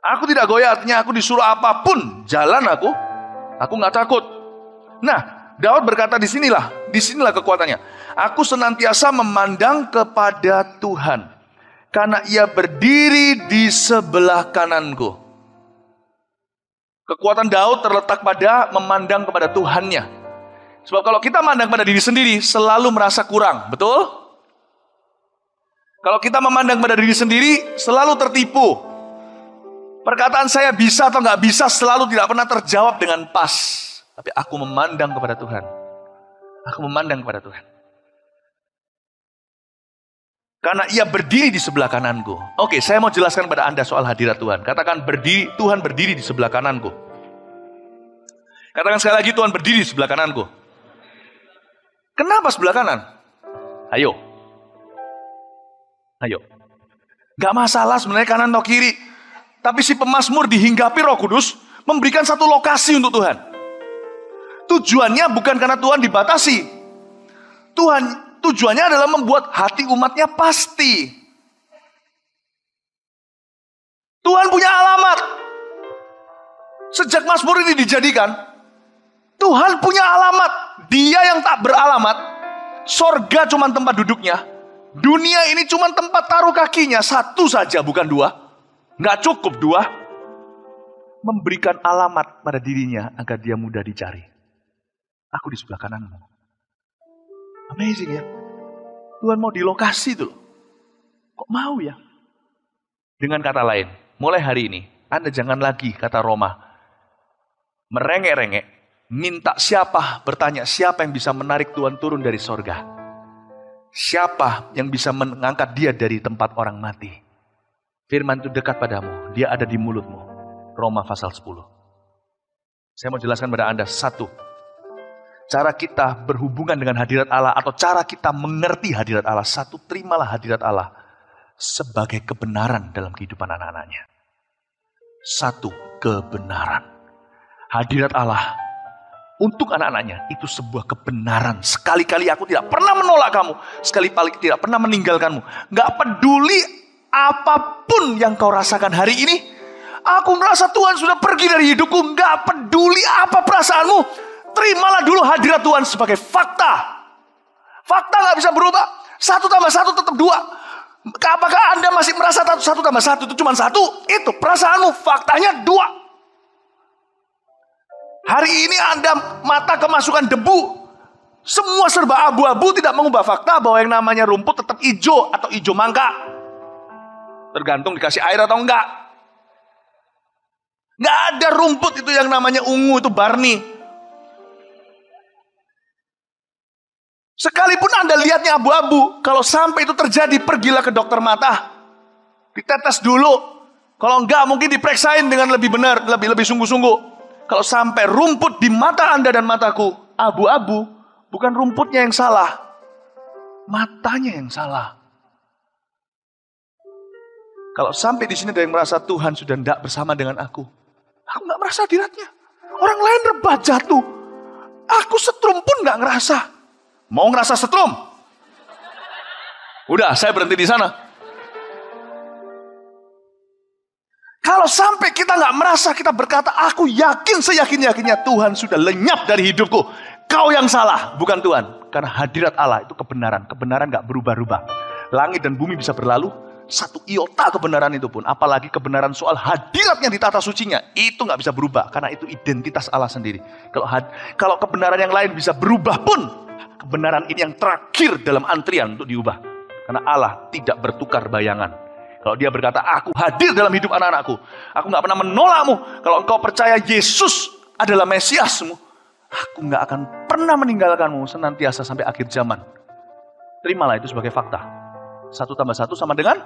Aku tidak goyah artinya aku disuruh apapun jalan aku nggak takut. Nah, Daud berkata disinilah kekuatannya. Aku senantiasa memandang kepada Tuhan, karena Ia berdiri di sebelah kananku. Kekuatan Daud terletak pada memandang kepada Tuhannya. Sebab kalau kita memandang pada diri sendiri, selalu merasa kurang, betul? Kalau kita memandang pada diri sendiri, selalu tertipu. Perkataan saya bisa atau nggak bisa selalu tidak pernah terjawab dengan pas. Tapi aku memandang kepada Tuhan. Aku memandang kepada Tuhan. Karena Ia berdiri di sebelah kananku. Oke, saya mau jelaskan kepada Anda soal hadirat Tuhan. Katakan berdiri, Tuhan berdiri di sebelah kananku. Katakan sekali lagi, Tuhan berdiri di sebelah kananku. Kenapa sebelah kanan? Ayo. Gak masalah sebenarnya kanan atau kiri. Tapi si pemazmur dihinggapi Roh Kudus memberikan satu lokasi untuk Tuhan. Tujuannya bukan karena Tuhan dibatasi. Tujuannya adalah membuat hati umatnya pasti. Tuhan punya alamat. Sejak Mazmur ini dijadikan, Tuhan punya alamat. Dia yang tak beralamat. Sorga cuma tempat duduknya. Dunia ini cuma tempat taruh kakinya. Satu saja, bukan dua. Nggak cukup dua. Memberikan alamat pada dirinya agar dia mudah dicari. Aku di sebelah kananmu. Amazing ya. Tuhan mau di lokasi itu loh. Kok mau ya? Dengan kata lain, mulai hari ini, Anda jangan lagi, kata Roma, merengek-rengek, minta siapa, bertanya siapa yang bisa menarik Tuhan turun dari sorga. Siapa yang bisa mengangkat dia dari tempat orang mati. Firman itu dekat padamu, dia ada di mulutmu. Roma pasal 10. Saya mau jelaskan pada Anda satu. Cara kita berhubungan dengan hadirat Allah atau cara kita mengerti hadirat Allah. Satu, terimalah hadirat Allah sebagai kebenaran dalam kehidupan anak-anaknya. Satu, kebenaran. Hadirat Allah untuk anak-anaknya itu sebuah kebenaran. Sekali-kali aku tidak pernah menolak kamu. Sekali-kali tidak pernah meninggalkanmu. Gak peduli apapun yang kau rasakan hari ini. Aku merasa Tuhan sudah pergi dari hidupku. Gak peduli apa perasaanmu. Terimalah dulu hadirat Tuhan sebagai fakta. Fakta gak bisa berubah. 1 tambah 1 tetap 2. Apakah Anda masih merasa 1 tambah 1 itu cuma 1? Itu perasaanmu, faktanya 2. Hari ini Anda mata kemasukan debu. Semua serba abu-abu, tidak mengubah fakta bahwa yang namanya rumput tetap hijau atau hijau mangga. Tergantung dikasih air atau enggak. Gak ada rumput itu yang namanya ungu, itu barni. Sekalipun Anda lihatnya abu-abu, kalau sampai itu terjadi, pergilah ke dokter mata. Ditetes dulu. Kalau enggak, mungkin diperiksain dengan lebih benar, lebih sungguh-sungguh. Kalau sampai rumput di mata Anda dan mataku abu-abu, bukan rumputnya yang salah, matanya yang salah. Kalau sampai di sini ada yang merasa Tuhan sudah tidak bersama dengan aku nggak merasa hadiratnya. Orang lain rebah jatuh, aku setrum pun nggak ngerasa. Mau ngerasa setrum? Udah, saya berhenti di sana. Kalau sampai kita nggak merasa, kita berkata, aku yakin seyakin-yakinnya Tuhan sudah lenyap dari hidupku. Kau yang salah, bukan Tuhan. Karena hadirat Allah itu kebenaran. Kebenaran nggak berubah-ubah. Langit dan bumi bisa berlalu, satu iota kebenaran itu pun. Apalagi kebenaran soal hadiratnya di tata sucinya. Itu nggak bisa berubah, karena itu identitas Allah sendiri. Kalau kebenaran yang lain bisa berubah pun, kebenaran ini yang terakhir dalam antrian untuk diubah. Karena Allah tidak bertukar bayangan. Kalau dia berkata, aku hadir dalam hidup anak-anakku. Aku gak pernah menolakmu. Kalau engkau percaya Yesus adalah Mesiasmu, aku gak akan pernah meninggalkanmu senantiasa sampai akhir zaman. Terimalah itu sebagai fakta. 1 tambah 1 sama dengan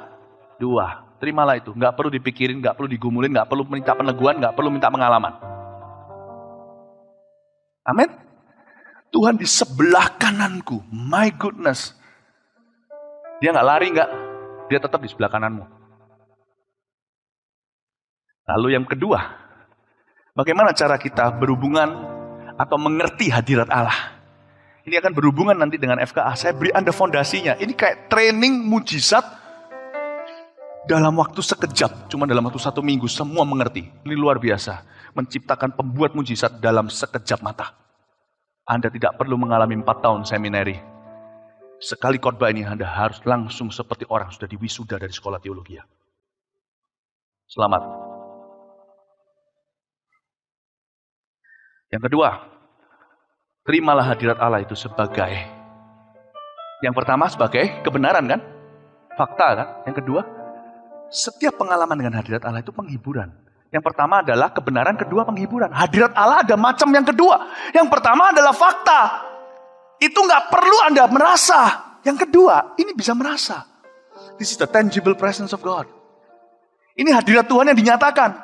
2. Terimalah itu. Gak perlu dipikirin, gak perlu digumulin, gak perlu minta peneguhan, gak perlu minta pengalaman. Amin. Tuhan di sebelah kananku. My goodness. Dia gak lari, gak. Dia tetap di sebelah kananmu. Lalu yang kedua, bagaimana cara kita berhubungan atau mengerti hadirat Allah? Ini akan berhubungan nanti dengan FKA. Saya beri Anda fondasinya. Ini kayak training mujizat dalam waktu sekejap. Cuma dalam waktu 1 minggu semua mengerti. Ini luar biasa. Menciptakan pembuat mujizat dalam sekejap mata. Anda tidak perlu mengalami 4 tahun seminari. Sekali khotbah ini Anda harus langsung seperti orang sudah diwisuda dari sekolah teologi. Selamat. Yang kedua, terimalah hadirat Allah itu sebagai, yang pertama sebagai kebenaran kan? Fakta kan? Yang kedua, setiap pengalaman dengan hadirat Allah itu penghiburan. Yang pertama adalah kebenaran, kedua penghiburan. Hadirat Allah ada macam yang kedua. Yang pertama adalah fakta. Itu nggak perlu Anda merasa. Yang kedua, ini bisa merasa. This is the tangible presence of God. Ini hadirat Tuhan yang dinyatakan.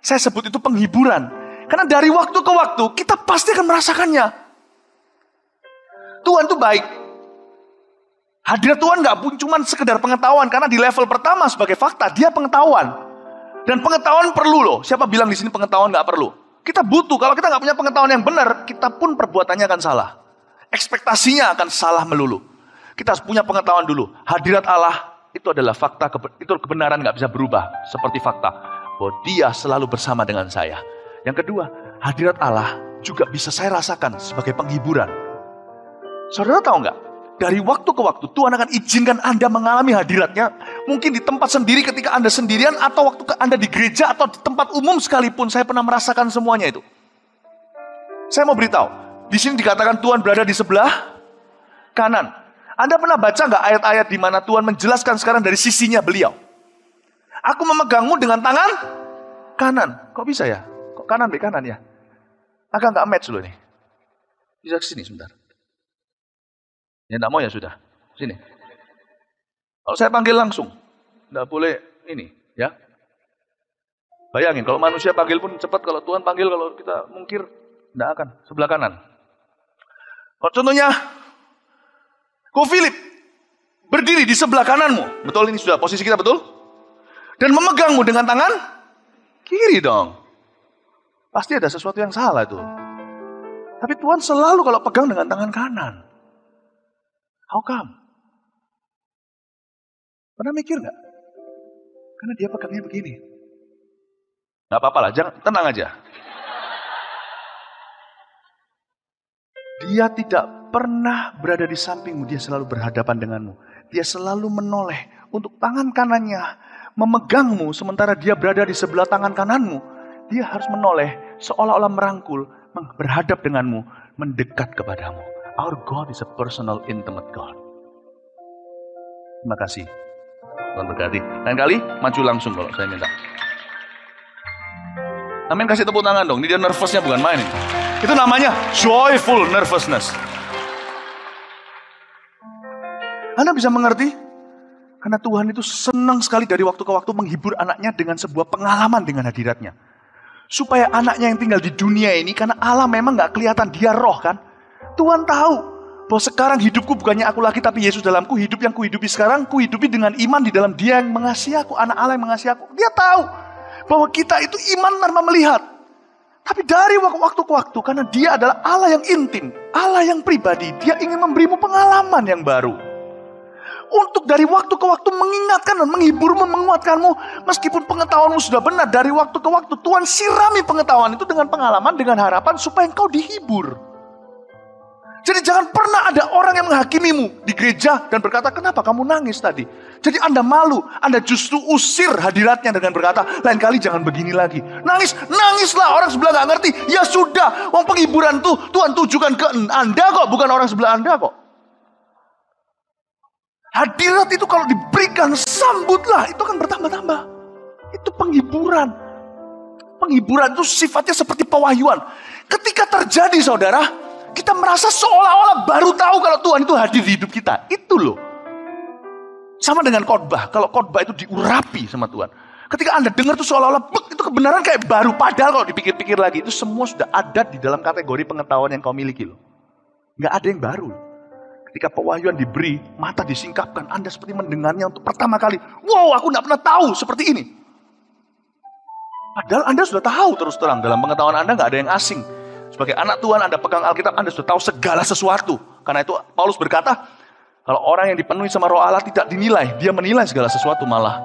Saya sebut itu penghiburan. Karena dari waktu ke waktu, kita pasti akan merasakannya. Tuhan itu baik. Hadirat Tuhan gak pun cuma sekedar pengetahuan. Karena di level pertama sebagai fakta, dia pengetahuan. Dan pengetahuan perlu loh. Siapa bilang di sini pengetahuan gak perlu? Kita butuh. Kalau kita gak punya pengetahuan yang benar, kita pun perbuatannya akan salah. Ekspektasinya akan salah melulu. Kita harus punya pengetahuan dulu. Hadirat Allah itu adalah fakta. Itu kebenaran gak bisa berubah. Seperti fakta. Bahwa dia selalu bersama dengan saya. Yang kedua, hadirat Allah juga bisa saya rasakan sebagai penghiburan. Saudara tahu nggak? Dari waktu ke waktu Tuhan akan izinkan Anda mengalami hadiratnya. Mungkin di tempat sendiri ketika Anda sendirian, atau waktu Anda di gereja, atau di tempat umum sekalipun. Saya pernah merasakan semuanya itu. Saya mau beritahu, di sini dikatakan Tuhan berada di sebelah kanan. Anda pernah baca nggak ayat-ayat di mana Tuhan menjelaskan sekarang dari sisinya beliau? Aku memegangmu dengan tangan kanan. Kok bisa ya? Kanan be kanan ya. Agak nggak match loh nih. Bisa kesini sebentar. Ya nggak mau ya sudah. Sini. Kalau saya panggil langsung, nggak boleh ini ya. Bayangin kalau manusia panggil pun cepat, kalau Tuhan panggil, kalau kita mungkir nggak akan. Sebelah kanan. Kalau contohnya, Ko Philip berdiri di sebelah kananmu. Betul, ini sudah posisi kita betul? Dan memegangmu dengan tangan kiri dong. Pasti ada sesuatu yang salah itu. Tapi Tuhan selalu kalau pegang dengan tangan kanan. How come? Pernah mikir gak? Karena dia pegangnya begini. Gak apa-apa lah, jangan, tenang aja. Dia tidak pernah berada di sampingmu, dia selalu berhadapan denganmu. Dia selalu menoleh untuk tangan kanannya memegangmu, sementara dia berada di sebelah tangan kananmu. Dia harus menoleh, seolah-olah merangkul, berhadap denganmu, mendekat kepadamu. Our God is a personal, intimate God. Terima kasih. Tuhan berkati. Lain kali, maju langsung kalau saya minta. Amin, kasih tepuk tangan dong. Ini dia nervousnya bukan main ini. Itu namanya joyful nervousness. Anda bisa mengerti? Karena Tuhan itu senang sekali dari waktu ke waktu menghibur anaknya dengan sebuah pengalaman dengan hadiratnya. Supaya anaknya yang tinggal di dunia ini, karena Allah memang gak kelihatan, dia roh kan. Tuhan tahu bahwa sekarang hidupku bukannya aku lagi, tapi Yesus dalamku. Hidup yang kuhidupi sekarang, kuhidupi dengan iman di dalam dia yang mengasihi aku, anak Allah yang mengasihi aku. Dia tahu bahwa kita itu iman tanpa melihat. Tapi dari waktu ke waktu, karena dia adalah Allah yang intim, Allah yang pribadi, dia ingin memberimu pengalaman yang baru. Untuk dari waktu ke waktu mengingatkan dan menghiburmu, menguatkanmu. Meskipun pengetahuanmu sudah benar, dari waktu ke waktu Tuhan sirami pengetahuan itu dengan pengalaman, dengan harapan supaya engkau dihibur. Jadi jangan pernah ada orang yang menghakimimu di gereja dan berkata, kenapa kamu nangis tadi? Jadi Anda malu, Anda justru usir hadiratnya dengan berkata, lain kali jangan begini lagi. Nangis, nangislah, orang sebelah gak ngerti. Ya sudah, wong penghiburan tuh Tuhan tujukan ke Anda kok, bukan orang sebelah Anda kok. Hadirat itu kalau diberikan, sambutlah, itu akan bertambah-tambah. Itu penghiburan. Penghiburan itu sifatnya seperti pewahyuan. Ketika terjadi saudara, kita merasa seolah-olah baru tahu kalau Tuhan itu hadir di hidup kita. Itu loh. Sama dengan khotbah. Kalau khotbah itu diurapi sama Tuhan. Ketika Anda dengar itu seolah-olah itu kebenaran kayak baru. Padahal kalau dipikir-pikir lagi, itu semua sudah ada di dalam kategori pengetahuan yang kau miliki loh. Nggak ada yang baru. Ketika pewahyuan diberi, mata disingkapkan, Anda seperti mendengarnya untuk pertama kali. Wow, aku tidak pernah tahu seperti ini. Padahal Anda sudah tahu terus terang. Dalam pengetahuan Anda nggak ada yang asing. Sebagai anak Tuhan, Anda pegang Alkitab, Anda sudah tahu segala sesuatu. Karena itu Paulus berkata, kalau orang yang dipenuhi sama Roh Allah tidak dinilai, dia menilai segala sesuatu malah.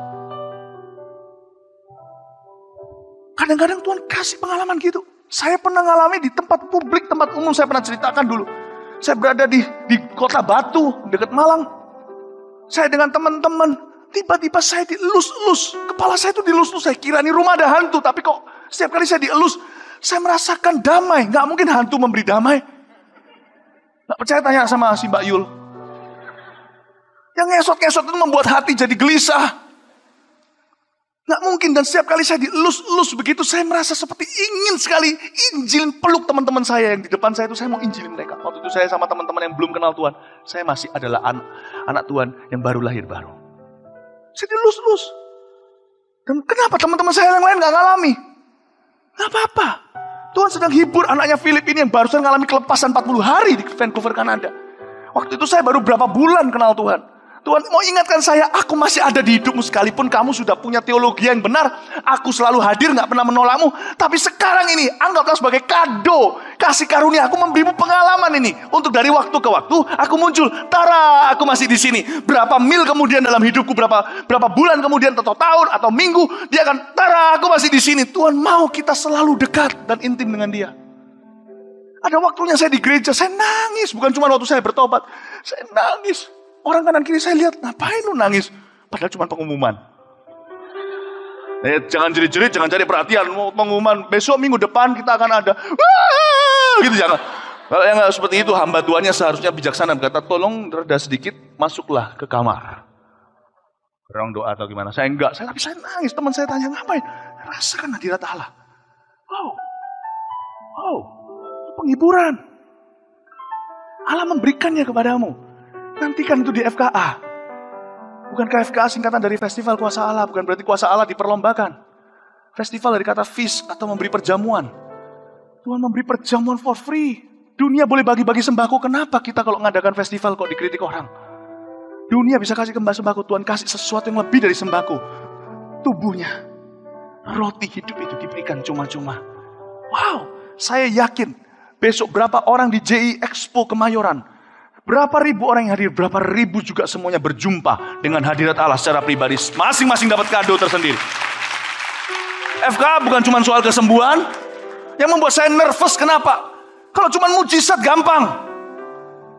Kadang-kadang Tuhan kasih pengalaman gitu. Saya pernah ngalami di tempat publik, tempat umum, saya pernah ceritakan dulu. Saya berada di kota Batu, dekat Malang. Saya dengan teman-teman, tiba-tiba saya dielus-elus. Kepala saya itu dielus-elus, saya kira ini rumah ada hantu. Tapi kok setiap kali saya dielus, saya merasakan damai. Gak mungkin hantu memberi damai. Gak percaya tanya sama si Mbak Yul. Yang ngesot-ngesot itu membuat hati jadi gelisah. Gak mungkin, dan setiap kali saya dielus-elus begitu, saya merasa seperti ingin sekali injilin, peluk teman-teman saya yang di depan saya itu, saya mau injilin mereka. Waktu itu saya sama teman-teman yang belum kenal Tuhan, saya masih adalah anak Tuhan yang baru lahir baru. Saya dielus-elus. Dan kenapa teman-teman saya yang lain gak ngalami? Gak apa-apa. Tuhan sedang hibur anaknya Philip ini yang barusan ngalami kelepasan 40 hari di Vancouver, Kanada. Waktu itu saya baru berapa bulan kenal Tuhan. Tuhan mau ingatkan saya, aku masih ada di hidupmu sekalipun kamu sudah punya teologi yang benar. Aku selalu hadir, gak pernah menolakmu. Tapi sekarang ini, anggaplah sebagai kado, kasih karunia. Aku memberimu pengalaman ini. Untuk dari waktu ke waktu, aku muncul. Tara, aku masih di sini. Berapa mil kemudian dalam hidupku, berapa bulan kemudian, atau tahun, atau minggu, dia akan, Tara, aku masih di sini. Tuhan mau kita selalu dekat dan intim dengan dia. Ada waktunya saya di gereja, saya nangis. Bukan cuma waktu saya bertobat, saya nangis. Orang kanan kiri saya lihat, ngapain lu nangis? Padahal cuma pengumuman. Jangan jerit-jerit, jangan cari perhatian. Pengumuman, besok minggu depan kita akan ada. Wah, gitu jangan. Kalau yang nggak seperti itu, hamba Tuhannya seharusnya bijaksana. Berkata, tolong reda sedikit, masuklah ke kamar. Orang doa atau gimana. Saya enggak, tapi saya nangis. Teman saya tanya, ngapain? Rasakan hadirat Allah. Wow, itu penghiburan. Allah memberikannya kepadamu. Nantikan itu di FKA. Bukankah FKA singkatan dari Festival Kuasa Allah? Bukan berarti kuasa Allah diperlombakan. Festival dari kata feast atau memberi perjamuan. Tuhan memberi perjamuan for free. Dunia boleh bagi-bagi sembako. Kenapa kita kalau ngadakan festival kok dikritik orang? Dunia bisa kasih kembali sembako. Tuhan kasih sesuatu yang lebih dari sembako. Tubuhnya. Roti hidup itu diberikan cuma-cuma. Wow, saya yakin besok berapa orang di JI Expo Kemayoran. Berapa ribu orang yang hadir, berapa ribu juga semuanya berjumpa dengan hadirat Allah secara pribadi. Masing-masing dapat kado tersendiri. FK bukan cuma soal kesembuhan. Yang membuat saya nervous, kenapa? Kalau cuma mujizat gampang.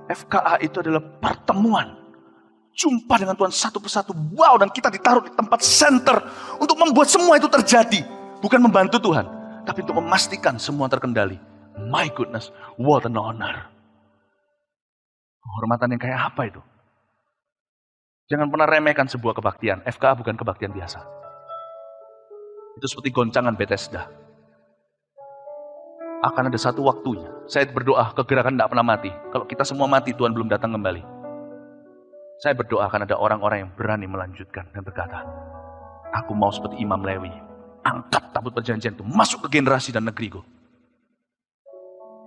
FKA itu adalah pertemuan. Jumpa dengan Tuhan satu persatu. Wow, dan kita ditaruh di tempat center. Untuk membuat semua itu terjadi. Bukan membantu Tuhan, tapi untuk memastikan semua terkendali. My goodness, what an honor. Kehormatan yang kayak apa itu? Jangan pernah remehkan sebuah kebaktian. FKA bukan kebaktian biasa. Itu seperti goncangan Bethesda. Akan ada satu waktunya. Saya berdoa, kegerakan tidak pernah mati. Kalau kita semua mati, Tuhan belum datang kembali. Saya berdoa akan ada orang-orang yang berani melanjutkan dan berkata, aku mau seperti Imam Lewi. Angkat tabut perjanjian itu, masuk ke generasi dan negeriku.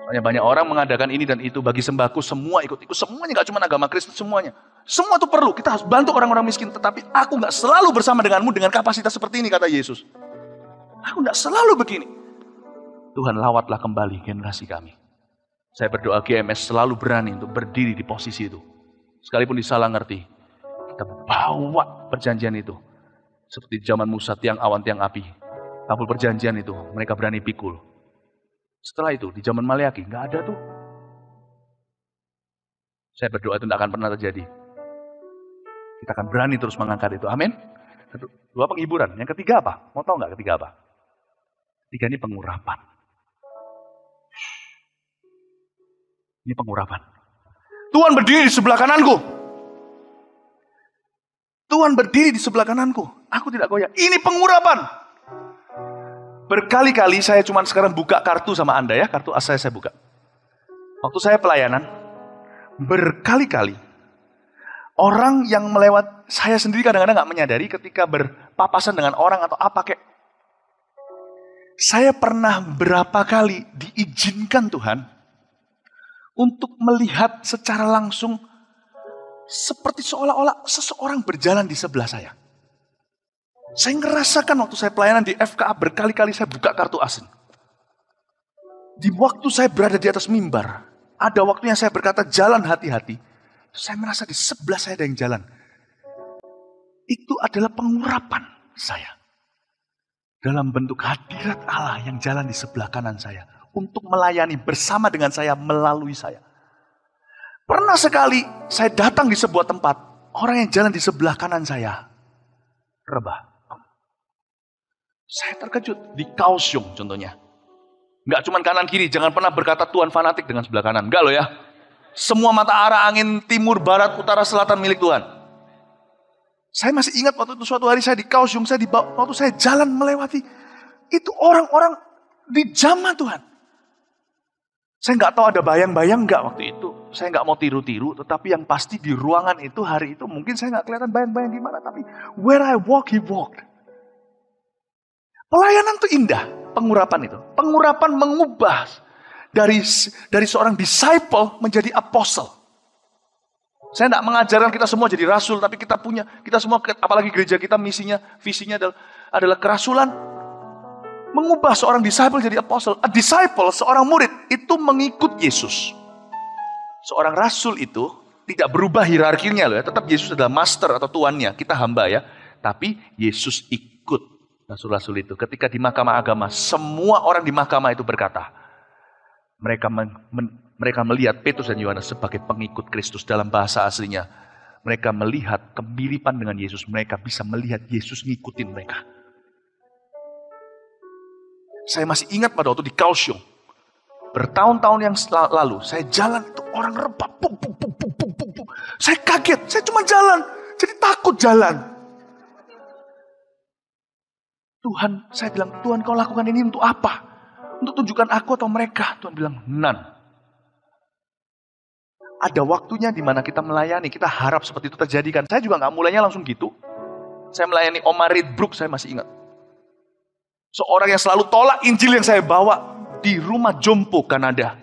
Banyak orang mengadakan ini dan itu, bagi sembako, semua ikut-ikut. Semuanya, gak cuma agama Kristen, semuanya. Semua itu perlu, kita harus bantu orang-orang miskin. Tetapi aku gak selalu bersama denganmu dengan kapasitas seperti ini, kata Yesus. Aku gak selalu begini. Tuhan, lawatlah kembali generasi kami. Saya berdoa GMS selalu berani untuk berdiri di posisi itu. Sekalipun disalah ngerti, kita bawa perjanjian itu. Seperti zaman Musa, tiang awan, tiang api. Tabul perjanjian itu, mereka berani pikul. Setelah itu, di zaman Maleaki, nggak ada tuh. Saya berdoa itu tidak akan pernah terjadi. Kita akan berani terus mengangkat itu. Amin. Dua, penghiburan. Yang ketiga apa? Mau tahu nggak ketiga apa? Ketiga ini pengurapan. Ini pengurapan. Tuhan berdiri di sebelah kananku. Tuhan berdiri di sebelah kananku. Aku tidak goyah. Ini pengurapan. Berkali-kali saya cuma sekarang buka kartu sama Anda ya. Kartu as saya buka. Waktu saya pelayanan, berkali-kali orang yang melewat, saya sendiri kadang-kadang gak menyadari ketika berpapasan dengan orang atau apa kayak. Saya pernah berapa kali diizinkan Tuhan untuk melihat secara langsung seperti seolah-olah seseorang berjalan di sebelah saya. Saya ngerasakan waktu saya pelayanan di FKA berkali-kali saya buka kartu asin. Di waktu saya berada di atas mimbar, ada waktunya saya berkata jalan hati-hati. Saya merasa di sebelah saya ada yang jalan. Itu adalah pengurapan saya. Dalam bentuk hadirat Allah yang jalan di sebelah kanan saya. Untuk melayani bersama dengan saya, melalui saya. Pernah sekali saya datang di sebuah tempat, orang yang jalan di sebelah kanan saya rebah. Saya terkejut di Kaohsiung contohnya. Enggak cuma kanan kiri, jangan pernah berkata Tuhan fanatik dengan sebelah kanan. Enggak loh ya. Semua mata arah angin timur, barat, utara, selatan milik Tuhan. Saya masih ingat waktu itu suatu hari saya di Kaohsiung, waktu saya jalan melewati itu orang-orang di jamaah Tuhan. Saya nggak tahu ada bayang-bayang nggak waktu itu. Saya nggak mau tiru-tiru, tetapi yang pasti di ruangan itu hari itu mungkin saya nggak kelihatan bayang-bayang di mana, tapi where I walk, he walked. Pelayanan itu indah, pengurapan itu. Pengurapan mengubah dari seorang disciple menjadi apostle. Saya tidak mengajarkan kita semua jadi rasul, tapi kita semua, apalagi gereja kita visinya adalah kerasulan. Mengubah seorang disciple jadi apostle. A disciple, seorang murid, itu mengikut Yesus. Seorang rasul itu tidak berubah hierarkinya loh ya. Tetap Yesus adalah master atau tuannya, kita hamba ya. Tapi Yesus ikut rasul-rasul itu. Ketika di mahkamah agama, semua orang di mahkamah itu berkata, mereka melihat Petrus dan Yohanes sebagai pengikut Kristus. Dalam bahasa aslinya, mereka melihat kemiripan dengan Yesus. Mereka bisa melihat Yesus ngikutin mereka. Saya masih ingat pada waktu di Kaohsiung. Bertahun-tahun yang lalu, saya jalan itu orang rebah. Saya kaget, saya cuma jalan. Jadi takut jalan. Tuhan, saya bilang, Tuhan kau lakukan ini untuk apa? Untuk tunjukkan aku atau mereka? Tuhan bilang, none. Ada waktunya di mana kita melayani, kita harap seperti itu terjadikan. Saya juga nggak mulainya langsung gitu. Saya melayani Omar Ridbrook, saya masih ingat. Seorang yang selalu tolak Injil yang saya bawa di rumah Jompo, Kanada.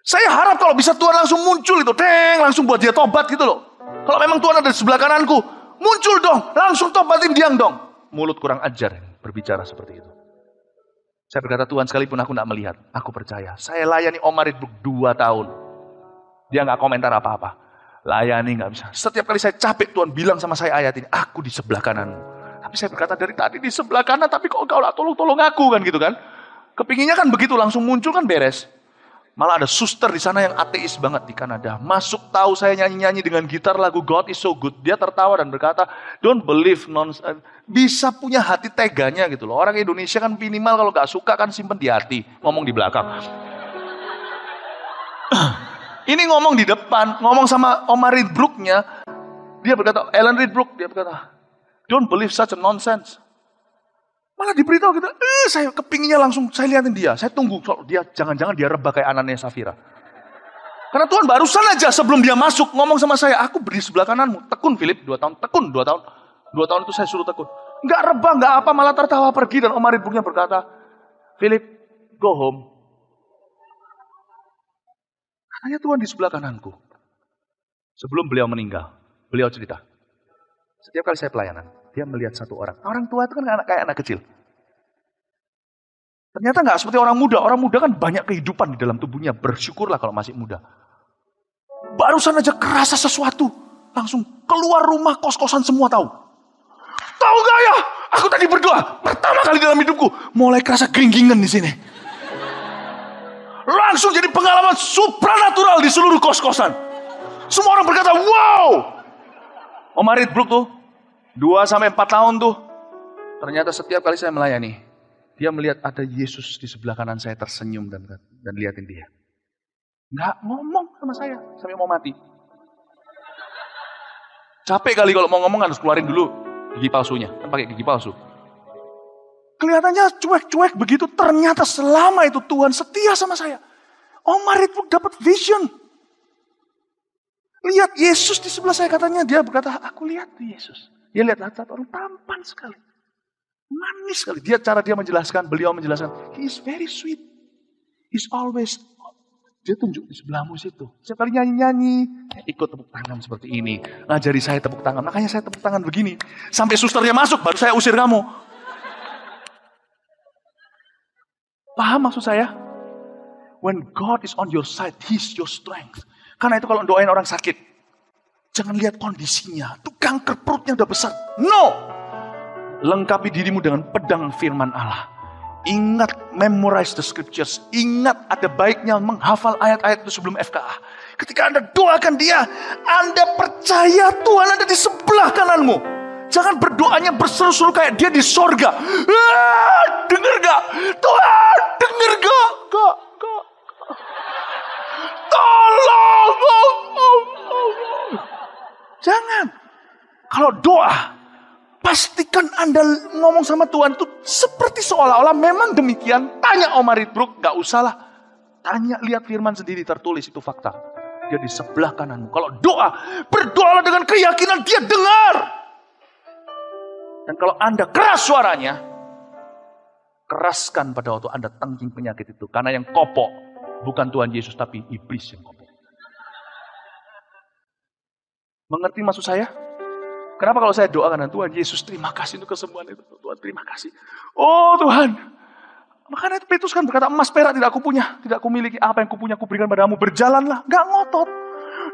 Saya harap kalau bisa Tuhan langsung muncul itu, langsung buat dia tobat gitu loh. Kalau memang Tuhan ada di sebelah kananku, muncul dong, langsung tobatin dia dong. Mulut kurang ajar berbicara seperti itu. Saya berkata, Tuhan sekalipun aku tidak melihat, aku percaya. Saya layani Omar Ridbrook 2 tahun. Dia nggak komentar apa-apa. Layani nggak bisa. Setiap kali saya capek, Tuhan bilang sama saya ayat ini, aku di sebelah kananmu. Tapi saya berkata dari tadi di sebelah kanan, tapi kok engkau lah tolong aku kan gitu kan. Kepinginnya kan begitu, langsung muncul kan beres. Malah ada suster di sana yang ateis banget di Kanada. Masuk tahu saya nyanyi-nyanyi dengan gitar lagu God is so good. Dia tertawa dan berkata, don't believe nonsense. Bisa punya hati teganya gitu loh. Orang Indonesia kan minimal kalau gak suka kan simpen di hati. Ngomong di belakang. Ini ngomong di depan. Ngomong sama Omar Ridbrook-nya. Dia berkata, Ellen Ridbrook. Dia berkata, don't believe such a nonsense. Malah diberitahu gitu, saya kepinginnya langsung, saya lihatin dia. Saya tunggu, dia jangan-jangan dia rebah kayak Anania Safira. Karena Tuhan barusan aja sebelum dia masuk, ngomong sama saya, aku berdiri sebelah kananmu. Tekun Philip, 2 tahun, tekun 2 tahun. 2 tahun itu saya suruh tekun. Enggak rebah, enggak apa, malah tertawa pergi. Dan Omar Ridbrook-nya berkata, Philip, go home. Katanya Tuhan di sebelah kananku. Sebelum beliau meninggal, beliau cerita. Setiap kali saya pelayanan, dia melihat satu orang. Orang tua itu kan kayak anak kecil. Ternyata nggak seperti orang muda. Orang muda kan banyak kehidupan di dalam tubuhnya. Bersyukurlah kalau masih muda. Barusan aja kerasa sesuatu. Langsung keluar rumah, kos-kosan semua tahu. Tahu gak ya? Aku tadi berdoa. Pertama kali dalam hidupku. Mulai kerasa geringgingan di sini. Langsung jadi pengalaman supranatural di seluruh kos-kosan. Semua orang berkata, wow. Omar Ridbrook tuh 2-4 tahun tuh. Ternyata setiap kali saya melayani, dia melihat ada Yesus di sebelah kanan saya tersenyum dan liatin dia. Nggak ngomong sama saya sampai mau mati. Capek kali kalau mau ngomong harus keluarin dulu gigi palsunya, kan pakai gigi palsu. Kelihatannya cuek-cuek begitu, ternyata selama itu Tuhan setia sama saya. Omar Ridbrook dapat vision. Lihat Yesus di sebelah saya, katanya dia berkata, aku lihat Yesus. Dia lihat satu orang tampan sekali. Manis sekali. Cara dia menjelaskan, beliau menjelaskan, he is very sweet. He's always, dia tunjuk di sebelahmu situ. Setiap kali nyanyi-nyanyi, ikut tepuk tangan seperti ini. Ngajari saya tepuk tangan, makanya saya tepuk tangan begini. Sampai susternya masuk, baru saya usir kamu. Paham maksud saya? When God is on your side, He's your strength. Karena itu kalau doain orang sakit, jangan lihat kondisinya. Itu kanker perutnya udah besar. No! Lengkapi dirimu dengan pedang firman Allah. Ingat, memorize the scriptures. Ingat, ada baiknya menghafal ayat-ayat itu sebelum FKA. Ketika Anda doakan dia, Anda percaya Tuhan ada di sebelah kananmu. Jangan berdoanya berseru-seru kayak dia di sorga. Dengar gak? Tuhan, dengar gak? Gak. Tolong. Jangan. Kalau doa, pastikan Anda ngomong sama Tuhan itu seperti seolah-olah memang demikian. Tanya Om Aritbrook, gak usah lah. Tanya, lihat firman sendiri tertulis, itu fakta. Dia di sebelah kananmu. Kalau doa, berdoalah dengan keyakinan dia dengar. Dan kalau Anda keras suaranya, keraskan pada waktu Anda tengking penyakit itu. Karena yang kopok bukan Tuhan Yesus, tapi iblis yang kopok. Mengerti maksud saya? Kenapa kalau saya doakan Tuhan Yesus, terima kasih untuk kesembuhan itu. Tuhan, terima kasih. Oh Tuhan. Makanya Petrus kan berkata, emas perak tidak aku punya, tidak aku miliki. Apa yang kupunya aku berikan padamu. Berjalanlah, gak ngotot.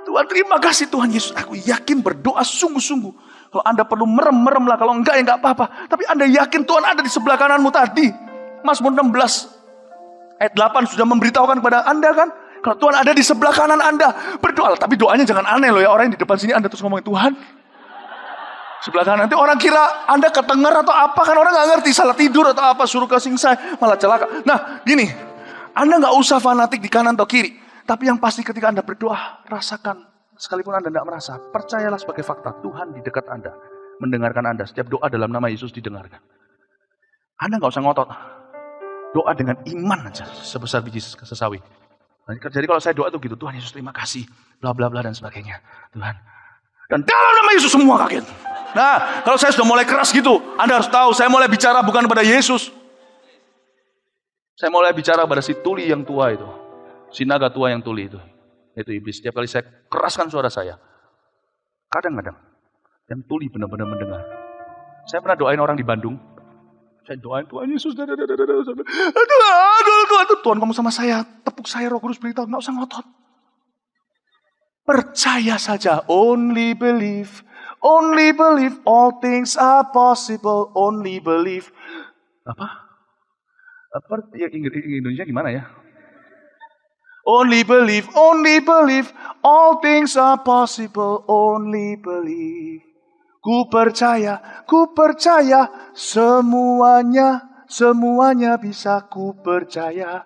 Tuhan, terima kasih Tuhan Yesus. Aku yakin berdoa sungguh-sungguh. Kalau Anda perlu merem lah. Kalau enggak ya enggak apa-apa. Tapi Anda yakin Tuhan ada di sebelah kananmu tadi. Mazmur 16 ayat 8 sudah memberitahukan kepada Anda kan. Kalau Tuhan ada di sebelah kanan Anda, berdoa. Tapi doanya jangan aneh loh ya. Orang yang di depan sini Anda terus ngomongin Tuhan. Sebelah kanan. Nanti orang kira Anda ketenger atau apa. Kan orang gak ngerti. Salah tidur atau apa. Suruh ke singsai. Malah celaka. Nah gini. Anda gak usah fanatik di kanan atau kiri. Tapi yang pasti ketika Anda berdoa, rasakan. Sekalipun Anda tidak merasa, percayalah sebagai fakta. Tuhan di dekat Anda, mendengarkan Anda. Setiap doa dalam nama Yesus didengarkan. Anda nggak usah ngotot. Doa dengan iman aja, sebesar biji sesawi. Jadi kalau saya doa itu gitu, Tuhan Yesus terima kasih, bla bla bla dan sebagainya. Tuhan. Dan dalam nama Yesus semua kaget. Nah, kalau saya sudah mulai keras gitu, Anda harus tahu, saya mulai bicara bukan kepada Yesus. Saya mulai bicara pada si tuli yang tua itu. Si naga tua yang tuli itu. Itu iblis. Setiap kali saya keraskan suara saya, kadang-kadang yang tuli benar-benar mendengar. Saya pernah doain orang di Bandung. Saya doain Tuhan Yesus. Tuhan kamu sama saya. Tepuk saya, Roh Kudus beritahu. Nggak usah ngotot. Percaya saja. Only believe. Only believe. All things are possible. Only believe. Apa Indonesia gimana ya? Only believe, all things are possible, only believe. Ku percaya, semuanya bisa ku percaya,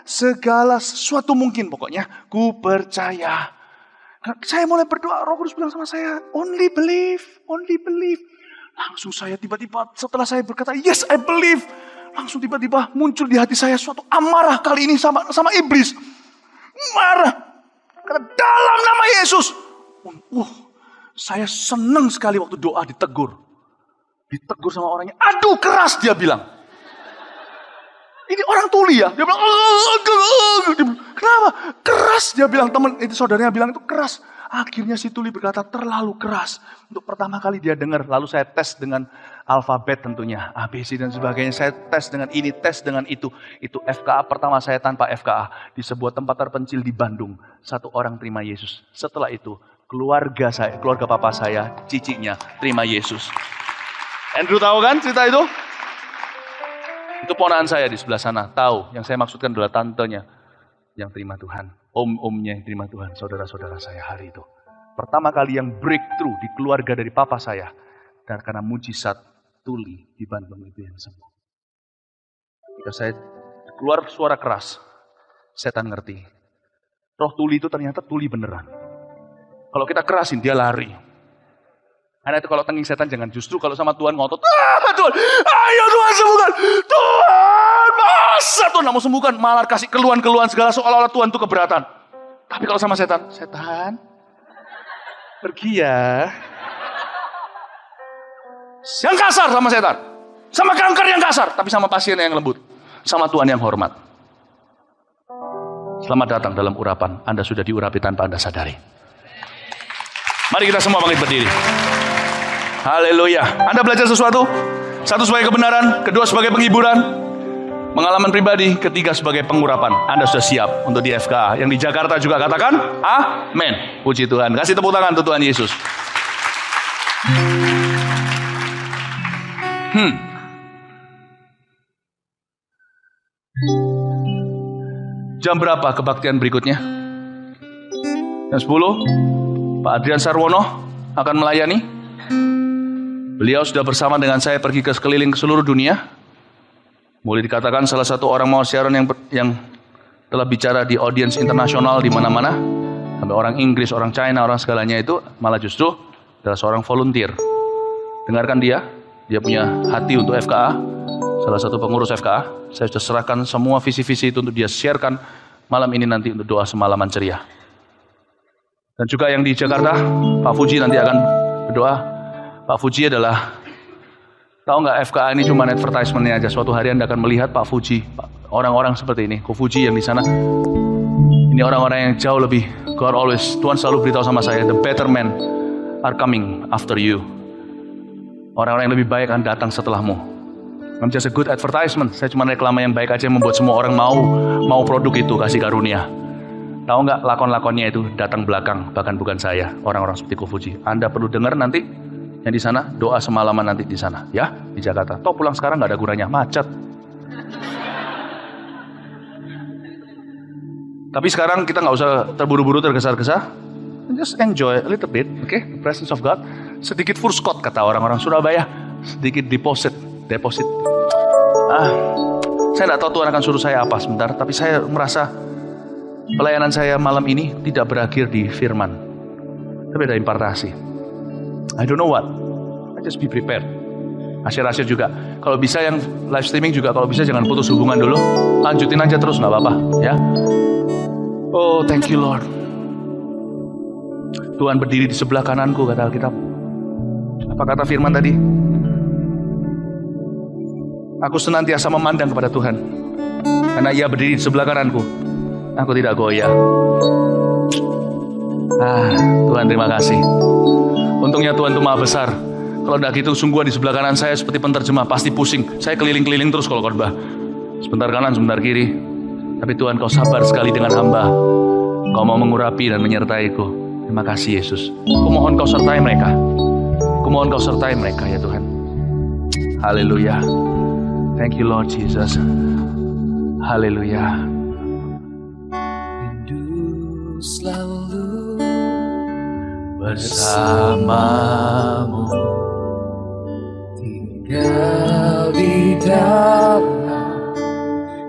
segala sesuatu mungkin pokoknya, ku percaya. Saya mulai berdoa, Roh Kudus bilang sama saya, only believe. Langsung saya tiba-tiba setelah saya berkata, yes I believe. Langsung tiba-tiba muncul di hati saya suatu amarah kali ini sama iblis. Marah. Karena dalam nama Yesus. Saya senang sekali waktu doa ditegur. Ditegur sama orangnya. Aduh keras dia bilang. Ini orang tuli ya. Dia bilang. Kenapa? Keras dia bilang. Teman itu saudaranya bilang itu keras. Akhirnya si tuli berkata terlalu keras. Untuk pertama kali dia dengar. Lalu saya tes dengan alfabet tentunya. ABC dan sebagainya. Saya tes dengan ini, tes dengan itu. Itu FKA pertama saya tanpa FKA. Di sebuah tempat terpencil di Bandung. Satu orang terima Yesus. Setelah itu keluarga papa saya, cicinya terima Yesus. Andrew tahu kan cerita itu? Itu ponakan saya di sebelah sana. Tahu, yang saya maksudkan adalah tantenya yang terima Tuhan. Om-omnya yang terima Tuhan, saudara-saudara saya hari itu. Pertama kali yang breakthrough di keluarga dari papa saya. Dan karena mujizat tuli di Bandung itu yang sembuh. Ketika saya keluar suara keras, setan ngerti. Roh tuli itu ternyata tuli beneran. Kalau kita kerasin, dia lari. Karena itu kalau tenging setan jangan, justru kalau sama Tuhan ngotot. Tuhan, ayo Tuhan sembuhkan. Tuhan, masa Tuhan nggak mau sembuhkan. Malah kasih keluhan-keluhan segala seolah-olah Tuhan itu keberatan. Tapi kalau sama setan, pergi ya. Yang kasar sama setan. Sama kanker yang kasar. Tapi sama pasien yang lembut. Sama Tuhan yang hormat. Selamat datang dalam urapan. Anda sudah diurapi tanpa Anda sadari. Mari kita semua bangkit berdiri. Haleluya. Anda belajar sesuatu? Satu sebagai kebenaran, kedua sebagai penghiburan, pengalaman pribadi, ketiga sebagai pengurapan. Anda sudah siap untuk di FKA. Yang di Jakarta juga katakan, amin. Puji Tuhan. Kasih tepuk tangan untuk Tuhan Yesus. Jam berapa kebaktian berikutnya? Jam 10. Pak Adrian Sarwono akan melayani. Beliau sudah bersama dengan saya pergi ke sekeliling ke seluruh dunia. Boleh dikatakan salah satu orang Mawar Siaran yang telah bicara di audiens internasional di mana-mana. Sampai orang Inggris, orang China, orang segalanya itu malah justru adalah seorang volunteer. Dengarkan dia punya hati untuk FKA, salah satu pengurus FKA. Saya sudah serahkan semua visi-visi itu untuk dia sharekan malam ini nanti untuk doa semalaman ceria. Dan juga yang di Jakarta, Pak Fuji nanti akan berdoa. Pak Fuji adalah, tahu nggak, FKA ini cuma advertisement-nya aja. Suatu hari Anda akan melihat Pak Fuji, orang-orang seperti ini, Ko Fuji yang di sana. Ini orang-orang yang jauh lebih, Tuhan selalu beritahu sama saya, the better men are coming after you. Orang-orang yang lebih baik akan datang setelahmu. I'm just a good advertisement. Saya cuma reklama yang baik aja yang membuat semua orang mau produk itu, kasih karunia. Tahu nggak, lakon-lakonnya itu datang belakang, bahkan bukan saya, orang-orang seperti Ko Fuji. Anda perlu dengar nanti yang di sana, doa semalaman nanti di sana, ya, di Jakarta. Toh pulang sekarang nggak ada gunanya, macet. Tapi sekarang kita nggak usah terburu-buru, tergesa-gesa. Just enjoy a little bit, okay? The presence of God. Sedikit furskot kata orang-orang Surabaya. Sedikit deposit. Saya nggak tahu Tuhan akan suruh saya apa sebentar. Tapi saya merasa pelayanan saya malam ini tidak berakhir di firman. Tapi ada impartasi. I don't know what. I just be prepared. Asyir-asyir juga. Kalau bisa yang live streaming juga, kalau bisa jangan putus hubungan dulu. Lanjutin aja terus, nggak apa-apa, ya. Oh, thank you Lord. Tuhan berdiri di sebelah kananku, kata Alkitab. Apa kata firman tadi? Aku senantiasa memandang kepada Tuhan, karena Ia berdiri di sebelah kananku. Aku tidak goyah. Tuhan terima kasih. Untungnya Tuhan itu maha besar. Kalau tidak gitu, sungguhan di sebelah kanan saya seperti penterjemah, pasti pusing. Saya keliling-keliling terus kalau khotbah. Sebentar kanan, sebentar kiri. Tapi Tuhan, Kau sabar sekali dengan hamba. Kau mau mengurapi dan menyertaiku. Terima kasih Yesus. Kumohon Kau sertai mereka. Kumohon Kau sertai mereka ya Tuhan. Haleluya. Thank you Lord Jesus. Haleluya. Rindu selalu Bersamamu, tinggal di dalam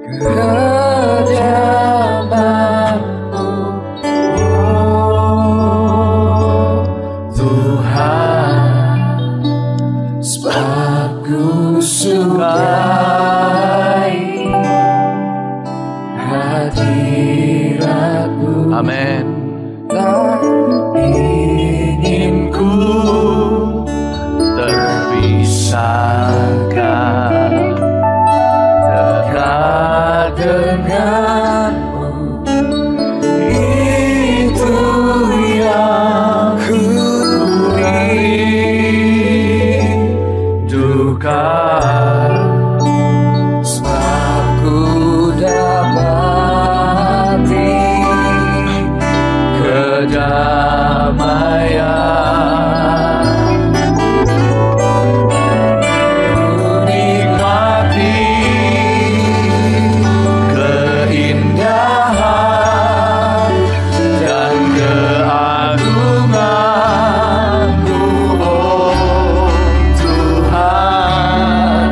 kediaman-Mu, oh Tuhan, sebab ku sukai hadirat-Mu. amin. Tak ingin ku Terpisahkan dekat denganmu, itu yang ku rindukan. Sebab ku dapati kedamaian, ku nikmati keindahan dan keagungan-Mu, oh Tuhan.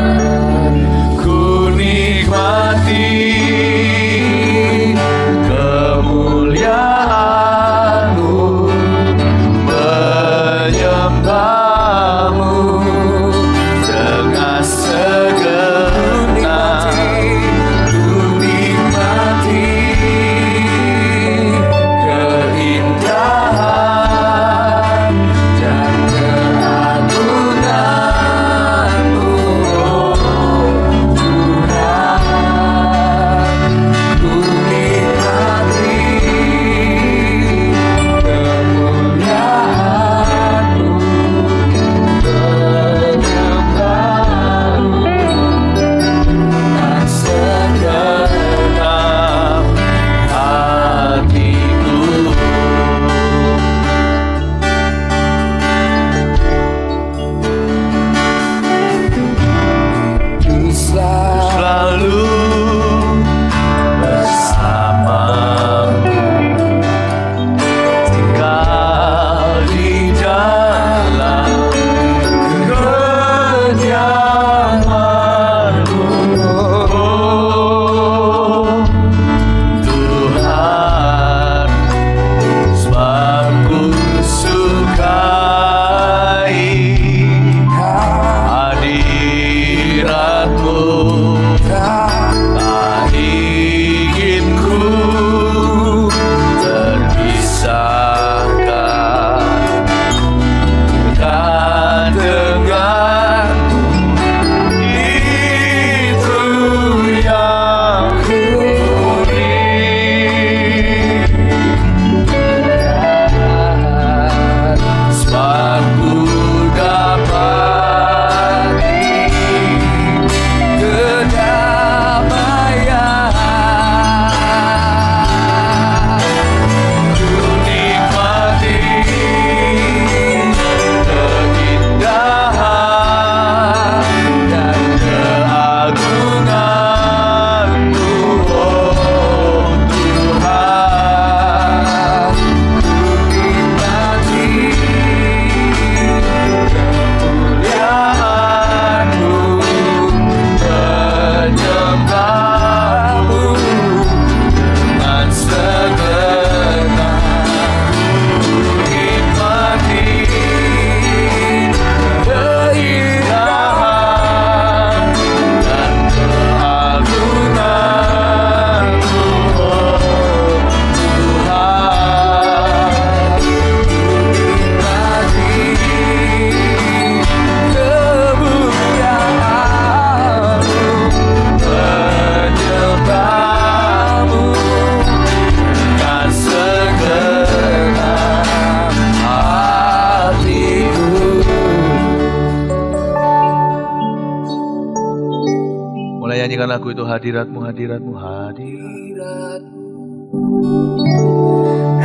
Nyanyikan lagu itu, hadiratmu, hadiratmu, hadiratmu.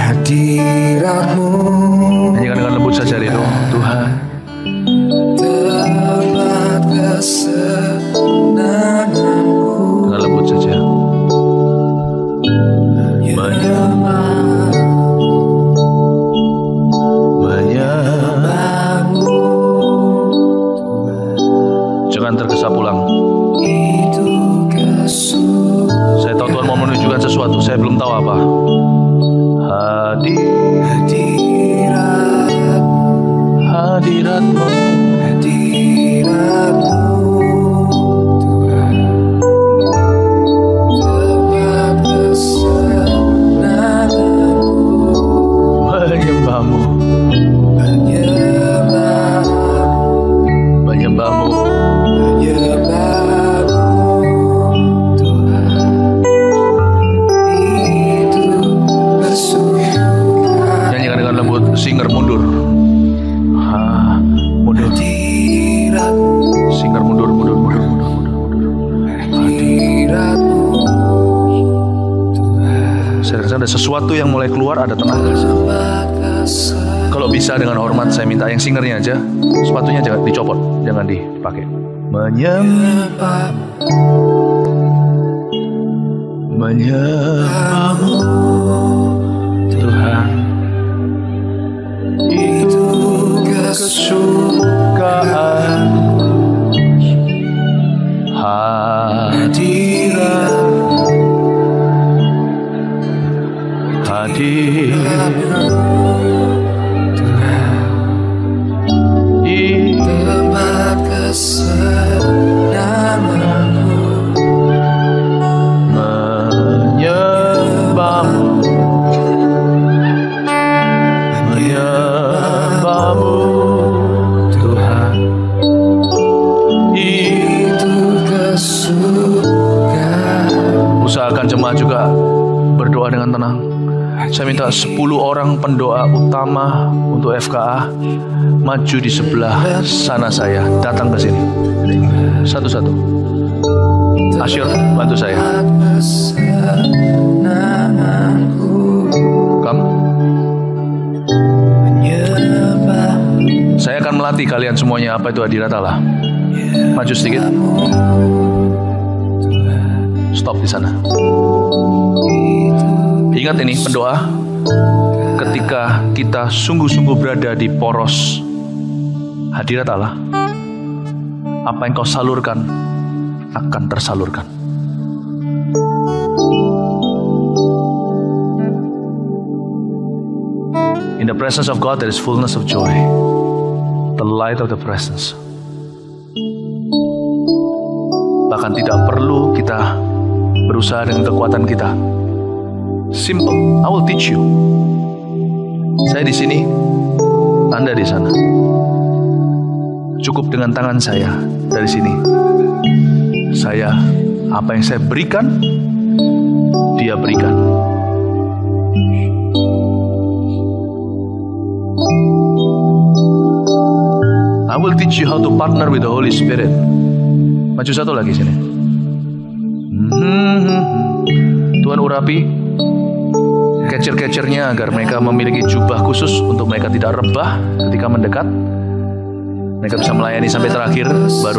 Hadiratmu Nyanyikan dengan lembut saja itu, Tuhan. tempat kesenanganku. Dengan lembut saja. Jangan tergesa pulang. Saya tahu Tuhan mau menunjukkan sesuatu, saya belum tahu apa. Hadiratmu, menyembahmu, menyembahmu. Nyanyikan dengan lembut, singer mundur. Mundur. Singer mundur, mundur, mundur, mundur, mundur, mundur. Saya rasa ada sesuatu yang mulai keluar, ada tenaga. Kalau bisa dengan hormat saya minta yang singernya aja, sepatunya jangan dicopot, jangan dipakai. Menyembahmu Tuhan, itu kesukaan. Tempat kesenanganku. Menyembahmu, menyembahmu Tuhan, Itu kesukaan. usahakan jemaat juga berdoa dengan tenang. Saya minta 10 orang pendoa utama untuk FKA maju di sebelah sana saya, datang ke sini. Satu-satu. Asyur, bantu saya. Come. Saya akan melatih kalian semuanya apa itu hadirat Allah. Maju sedikit. Stop di sana. Ingat ini pendoa, ketika kita sungguh-sungguh berada di poros hadirat Allah, apa yang kau salurkan akan tersalurkan. In the presence of God there is fullness of joy, the light of the presence. Bahkan tidak perlu kita berusaha dengan kekuatan kita. Simple, I will teach you. Saya di sini, Anda di sana. Cukup dengan tangan saya dari sini. Saya, apa yang saya berikan, Dia berikan. I will teach you how to partner with the Holy Spirit. Maju satu lagi sini. Tuhan urapi catcher-catchernya agar mereka memiliki jubah khusus untuk mereka tidak rebah ketika mendekat. Mereka bisa melayani sampai terakhir, baru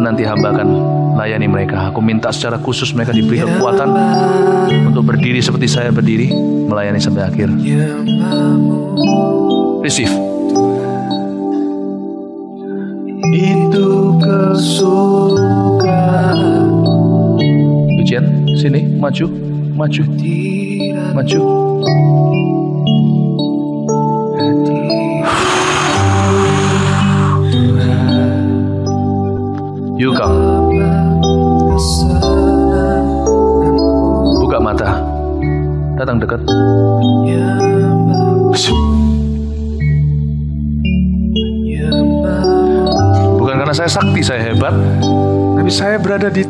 nanti hamba akan layani mereka. Aku minta secara khusus mereka diberi kekuatan untuk berdiri seperti saya berdiri, melayani sampai akhir. Receive. Itu kesukaan. Ujian, sini, maju. Maju. You come. Buka mata. Datang dekat. Bukan karena saya sakti, saya hebat, tapi saya berada di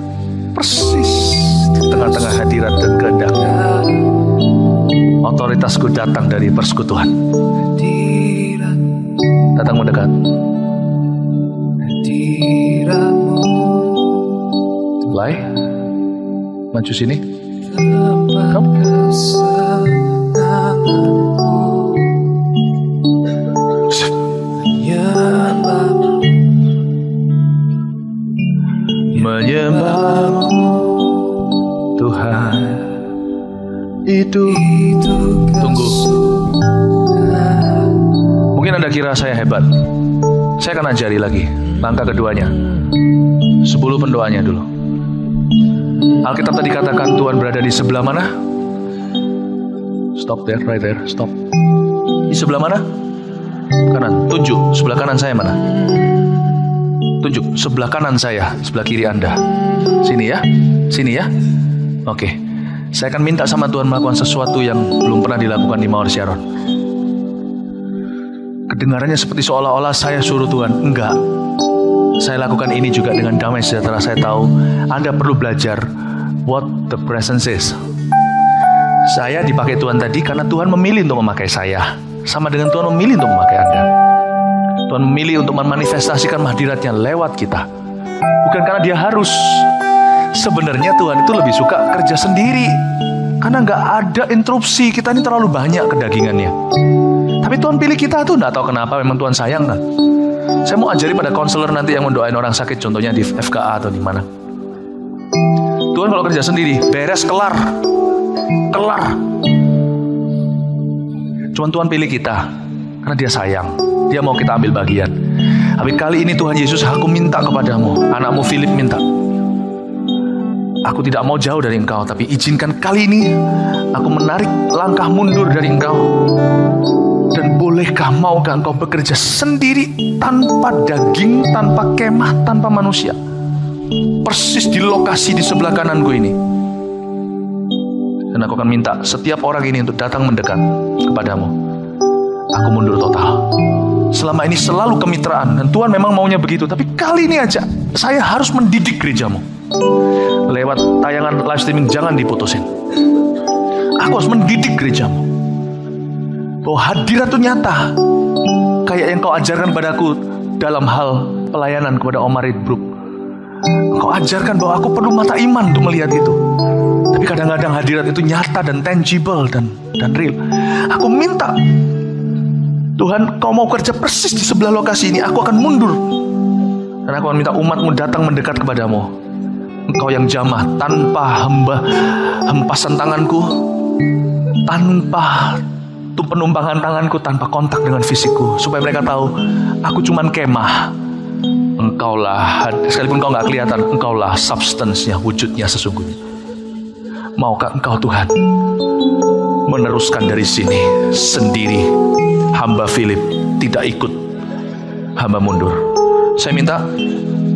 persis di tengah-tengah hadirat dan kehendak. Otoritasku datang dari persekutuan. Datang mendekat. mulai. Maju sini. Menyembahmu Tuhan itu. Tunggu. Mungkin Anda kira saya hebat. Saya akan ajari lagi langkah keduanya. 10 pendoanya dulu. Alkitab tadi katakan Tuhan berada di sebelah mana? Stop there, right there, stop. Di sebelah mana? Kanan. Tunjuk, sebelah kanan saya mana? Tunjuk, sebelah kanan saya, sebelah kiri Anda. Sini ya, sini ya. Oke, saya akan minta sama Tuhan melakukan sesuatu yang belum pernah dilakukan di Mawar Syaron. Kedengarannya seperti seolah-olah saya suruh Tuhan. Enggak. Saya lakukan ini juga dengan damai sejahtera. Saya tahu Anda perlu belajar what the presence is. Saya dipakai Tuhan tadi karena Tuhan memilih untuk memakai saya. Sama dengan Tuhan memilih untuk memakai Anda. Tuhan memilih untuk memanifestasikan hadiratnya lewat kita. Bukan karena dia harus. Sebenarnya Tuhan itu lebih suka kerja sendiri. Karena nggak ada interupsi. Kita ini terlalu banyak kedagingannya. Tapi Tuhan pilih kita tuh nggak tahu kenapa. Memang Tuhan sayang kan. Saya mau ajari pada konselor nanti yang mendoain orang sakit. Contohnya di FKA atau di mana. Tuhan kalau kerja sendiri, beres, kelar. Kelar. Cuman Tuhan pilih kita karena dia sayang. Dia mau kita ambil bagian. Tapi kali ini Tuhan Yesus, aku minta kepadamu. Anakmu Philip minta. Aku tidak mau jauh dari engkau. Tapi izinkan kali ini aku menarik langkah mundur dari engkau. Dan bolehkah, maukah engkau bekerja sendiri, tanpa daging, tanpa kemah, tanpa manusia, persis di lokasi di sebelah kananku ini. Dan aku akan minta setiap orang ini untuk datang mendekat kepadamu. Aku mundur total. Selama ini selalu kemitraan, dan Tuhan memang maunya begitu. Tapi kali ini aja saya harus mendidik gerejamu. Lewat tayangan live streaming, jangan diputusin. Aku harus mendidik gerejamu bahwa hadirat itu nyata, kayak yang kau ajarkan padaku dalam hal pelayanan kepada Omar Idbruk. Kau ajarkan bahwa aku perlu mata iman untuk melihat itu. Tapi kadang-kadang hadirat itu nyata dan tangible dan real. Aku minta Tuhan, kau mau kerja persis di sebelah lokasi ini, aku akan mundur. Dan aku akan minta umatmu datang mendekat kepadamu. Engkau yang jamah, tanpa hempasan tanganku, tanpa penumpangan tanganku, tanpa kontak dengan fisikku, supaya mereka tahu aku cuman kemah. Engkaulah, sekalipun kau gak kelihatan, engkaulah substance-nya, wujudnya sesungguhnya. Maukah engkau Tuhan meneruskan dari sini sendiri? Hamba Philip tidak ikut, hamba mundur. Saya minta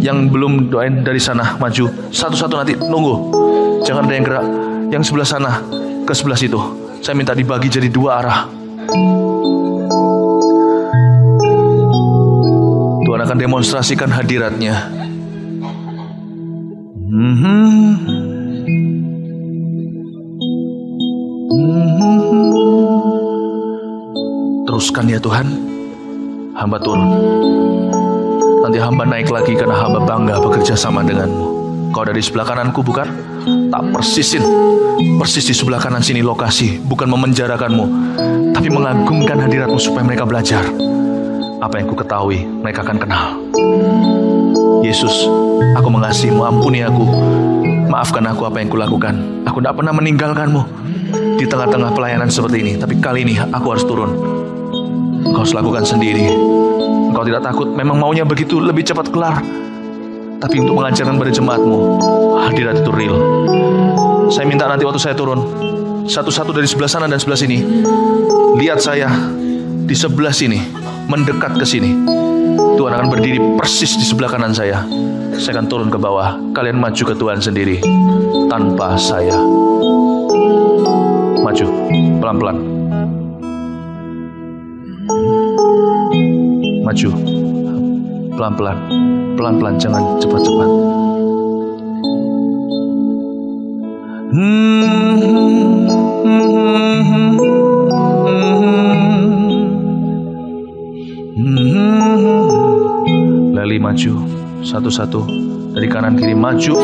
yang belum doain dari sana maju satu-satu, nanti nunggu, jangan ada yang gerak. Yang sebelah sana ke sebelah situ, saya minta dibagi jadi 2 arah. Tuhan akan demonstrasikan hadiratnya. Teruskan ya Tuhan. Hamba turun. Nanti hamba naik lagi karena hamba bangga bekerja sama denganmu. Kau dari sebelah kananku bukan? Tak persis di sebelah kanan sini lokasi. Bukan memenjarakanmu, tapi mengagungkan hadiratmu supaya mereka belajar. Apa yang ku ketahui, mereka akan kenal. Yesus, aku mengasihimu, ampuni aku. Maafkan aku apa yang kulakukan. Aku tidak pernah meninggalkanmu di tengah-tengah pelayanan seperti ini. Tapi kali ini aku harus turun. Engkau harus lakukan sendiri. Engkau tidak takut, memang maunya begitu, lebih cepat kelar. Tapi untuk mengajarkan pada jemaatmu, hadirat itu real. Saya minta nanti waktu saya turun, satu-satu dari sebelah sana dan sebelah sini, lihat saya di sebelah sini, mendekat ke sini. Tuhan akan berdiri persis di sebelah kanan saya. Saya akan turun ke bawah. Kalian maju ke Tuhan sendiri tanpa saya. Maju, pelan-pelan. Maju, pelan-pelan. Pelan-pelan, jangan cepat-cepat. Lali maju, satu-satu dari kanan kiri maju.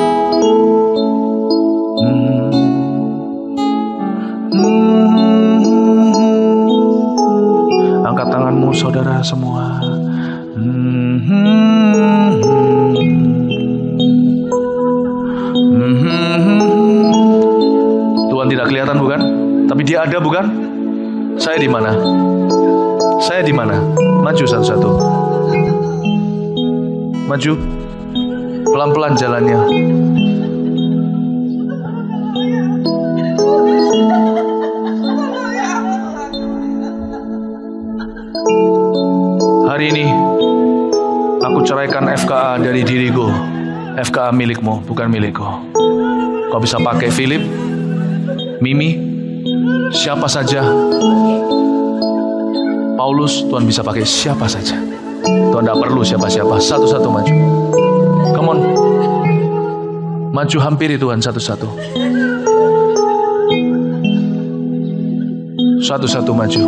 semua. Tuhan tidak kelihatan bukan? Tapi dia ada bukan? Saya di mana? Saya di mana? Maju satu-satu. Maju. Pelan-pelan jalannya. Hari ini aku ceraikan FKA dari diriku. FKA milikmu, bukan milikku. Kau bisa pakai Philip, Mimi, siapa saja. Paulus, Tuhan bisa pakai siapa saja. Tuhan tidak perlu siapa-siapa. Satu-satu maju. Come on. Maju hampiri Tuhan satu-satu. Satu-satu maju.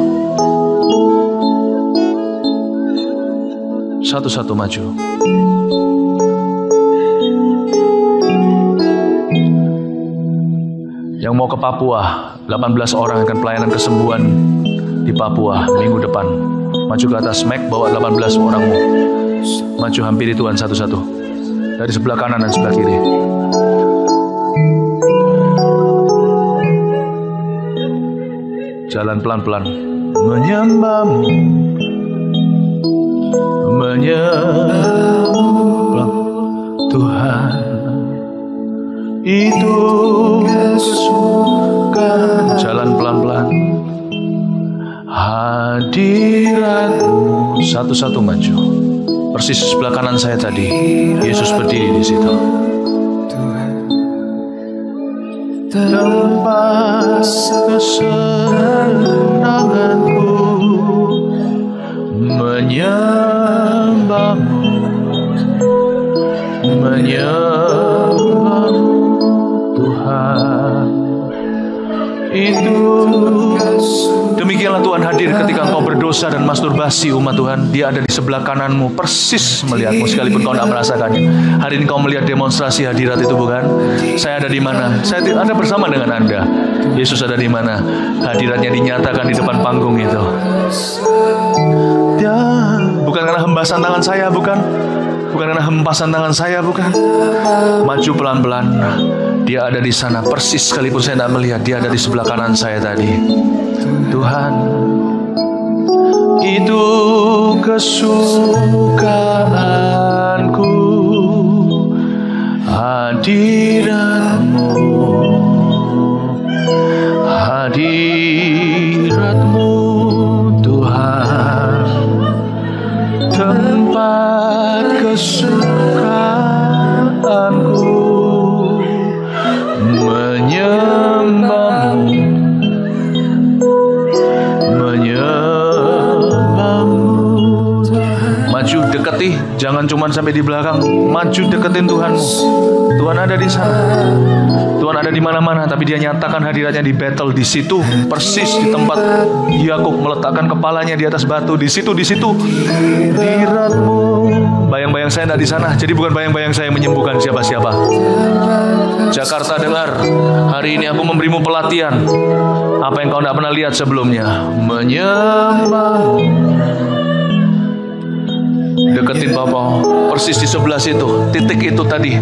Satu-satu maju. Yang mau ke Papua, 18 orang akan pelayanan kesembuhan di Papua minggu depan. Maju ke atas, Mac, bawa 18 orangmu. Maju hampiri Tuhan satu-satu. Dari sebelah kanan dan sebelah kiri. Jalan pelan-pelan. Menyembahmu, menyembah Tuhan, itu kesukaan. Jalan pelan-pelan. Hadiratmu, satu-satu maju. Persis sebelah kanan saya tadi, Yesus berdiri di situ. Tempat kesenanganku, menyembahmu, menyembahmu Tuhan. Itu demikianlah Tuhan hadir ketika engkau berdosa dan masturbasi umat Tuhan. Dia ada di sebelah kananmu, persis melihatmu sekalipun kau tidak merasakannya. Hari ini kau melihat demonstrasi hadirat itu bukan? Saya ada di mana? Saya ada bersama dengan Anda. Yesus ada di mana? Hadiratnya dinyatakan di depan panggung itu. Ya, bukan karena hembasan tangan saya, bukan. Bukan karena hempasan tangan saya, bukan. Maju pelan-pelan. Dia ada di sana, persis sekalipun saya tidak melihat. Dia ada di sebelah kanan saya tadi. Tuhan, itu kesukaanku, hadiratmu, hadiratmu Tuhan, tempat kesukaanku, menyembahmu, menyembahmu. Maju deketi, jangan cuma sampai di belakang. Maju deketin Tuhanmu. Tuhan ada di sana. Tuhan ada di mana-mana, tapi Dia nyatakan hadiratnya di Betel, di situ, persis di tempat Yakub meletakkan kepalanya di atas batu, di situ, hadiratmu. Bayang-bayang saya tidak di sana, jadi bukan bayang-bayang saya menyembuhkan siapa-siapa. Jakarta dengar, hari ini aku memberimu pelatihan, apa yang kau tidak pernah lihat sebelumnya. Menyembah. Deketin Bapak, persis di sebelah situ, titik itu tadi,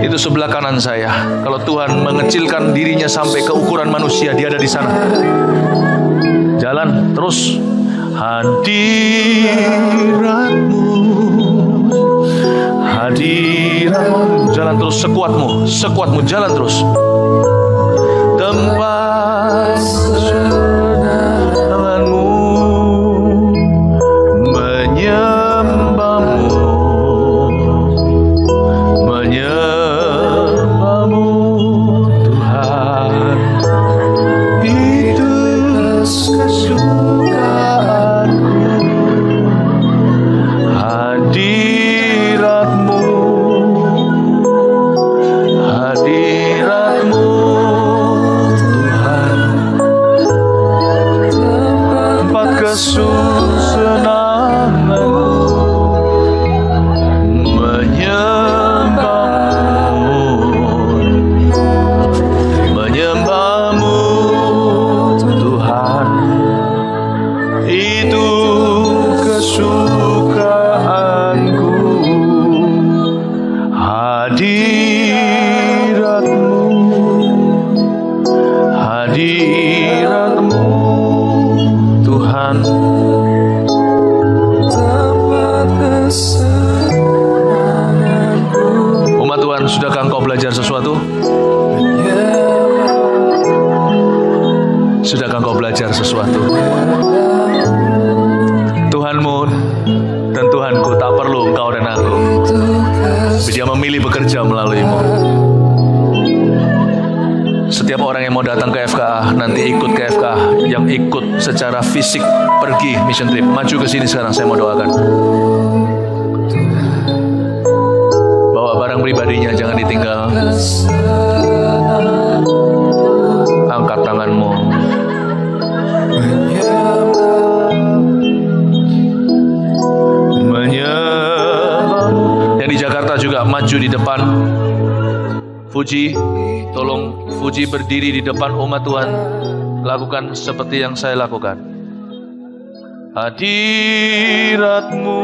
itu sebelah kanan saya. Kalau Tuhan mengecilkan dirinya sampai ke ukuran manusia, Dia ada di sana. Jalan terus. Hadiratmu, hadiratmu. Jalan terus sekuatmu, jalan terus. Tempat kesenanganmu, menyembahmu, menyembahmu Tuhan. Itu kesukaanku, hadiratmu, hadiratmu Tuhan. hadirat-Mu Tuhan. Umat Tuhan, sudahkah engkau belajar sesuatu? Sudahkah engkau belajar sesuatu? Tuhanmu dan Tuhanku tak perlu engkau dan aku. Dia memilih bekerja melaluimu. Setiap orang yang mau datang ke FKA, nanti ikut ke FKA, yang ikut secara fisik pergi mission trip, maju ke sini sekarang, saya mau doakan. Bawa barang pribadinya, jangan ditinggal. Angkat tanganmu. Yang di Jakarta juga maju di depan. Fuji, tolong Fuji berdiri di depan umat Tuhan. Lakukan seperti yang saya lakukan. Hadirat-Mu,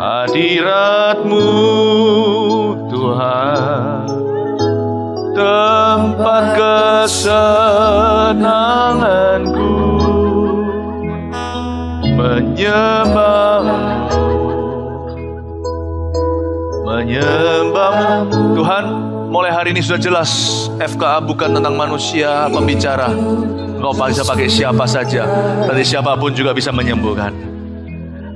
hadirat-Mu Tuhan, tempat kesenanganku, menyembah-Mu. Tuhan, mulai hari ini sudah jelas FKA bukan tentang manusia pembicara. Engkau bisa pakai siapa saja, nanti siapapun juga bisa menyembuhkan.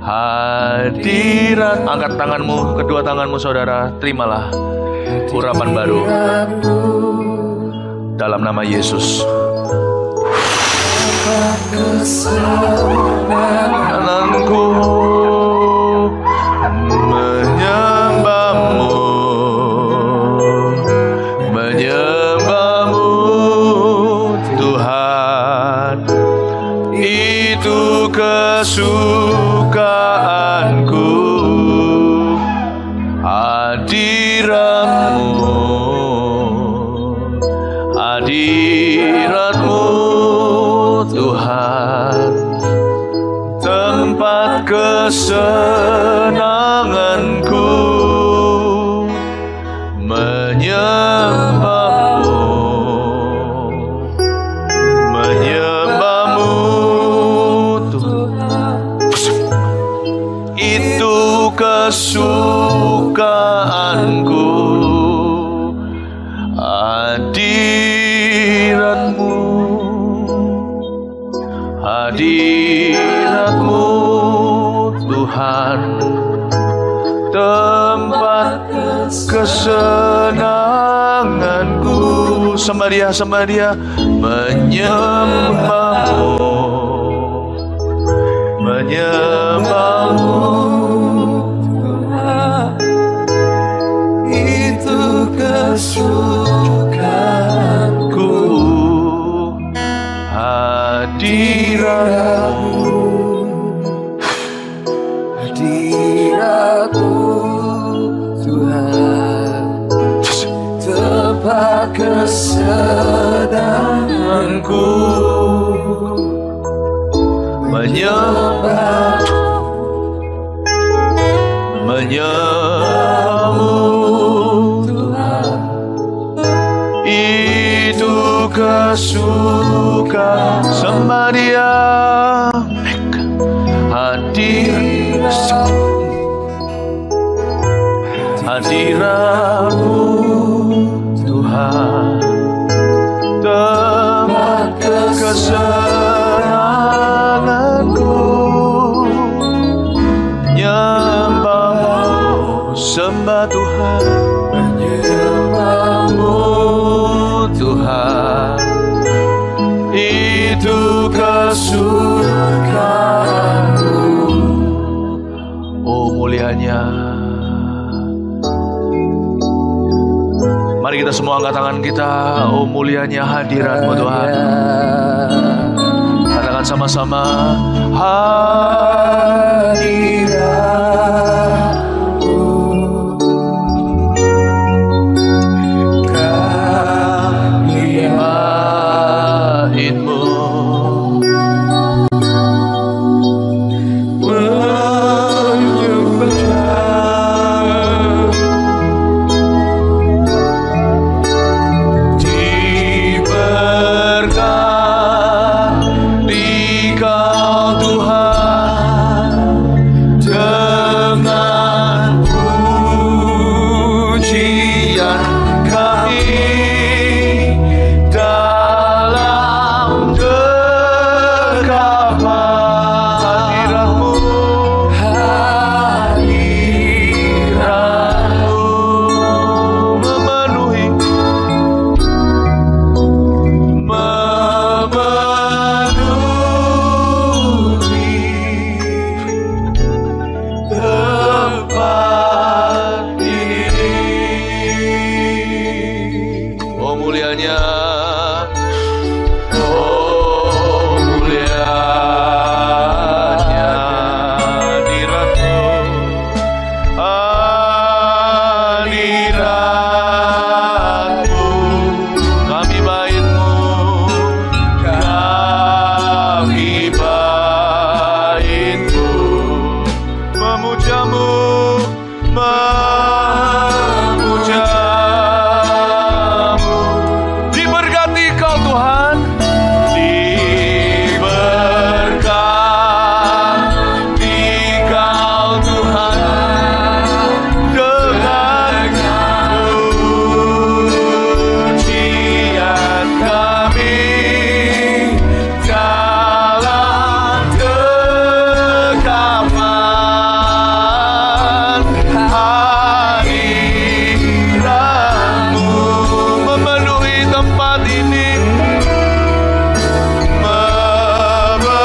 Hadirat, angkat tanganmu, kedua tanganmu saudara, terimalah urapan baru dalam nama Yesus. Ananku menyembah-Mu, menyembah-Mu Tuhan, itu kesukaanku. Hadirat-Mu, hadirat-Mu Tuhan, tempat kesenanganku, menyembah-Mu, menyembah-Mu Tuhan, itu kesukaanku. Hadirat-Mu, hadirat-Mu Tuhan, tempat kesenanganku. Sembah Dia, sembah Dia. Menyembah-Mu, menyembah-Mu Tuhan, itu kesukaanku. Hadirat-Mu, hadirat-Mu Tuhan, tempat kesenanganku, menyembah, menyembah-Mu Tuhan, itu kesukaan. Sembah Dia. Hadirat-Mu Tuhan, tempat kesenanganku, menyembah-Mu, sembah Tuhan, menyembah-Mu Tuhan, itu kesukaanku. Oh mulianya. Mari kita semua angkat tangan kita. Oh mulianya hadirat-Mu Tuhan. Katakan sama-sama. Hadirat-Mu, kami main-Mu. memujamu. Diberkati kau Tuhan, diberkati kau Tuhan, dengan pujian kami dalam dekapan hadirat-Mu memenuhi tempat ini, memenuhi.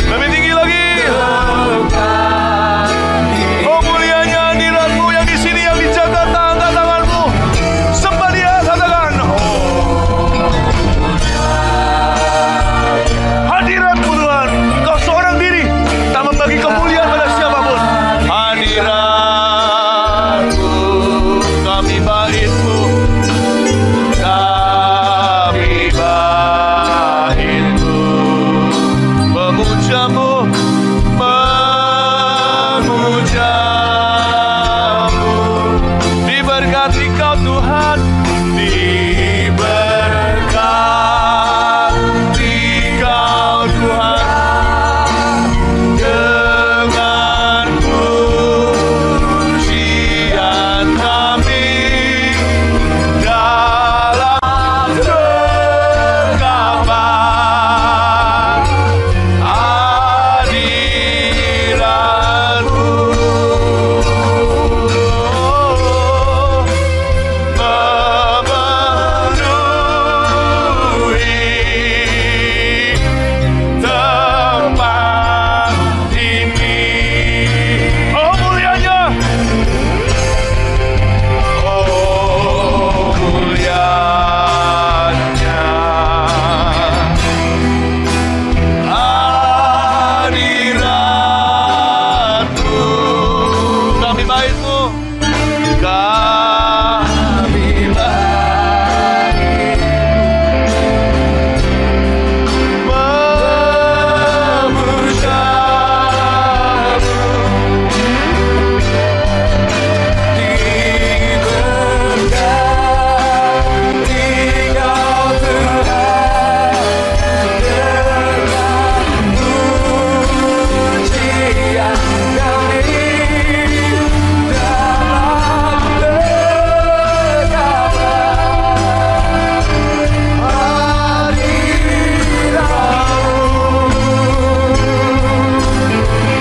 Lebih tinggi lagi. Oh mulianya hadirat-Mu yang di sini, yang di Jakarta, angkat tangan-Mu, sembah Dia, katakan, hadirat-Mu Tuhan, Kau seorang diri, tak membagi kemuliaan pada siapapun. Hadirat-Mu, kami bait-Mu, kami bait-Mu, memuja-Mu, memuja-Mu. Diberkati kau Tuhan, diberkati kau Tuhan, dengan pujian kami dalam dekapan hadirat-Mu, memenuhi tempat ini. Oh mulianya, oh mulianya hadirat-Mu, kami bait-Mu, kami bait,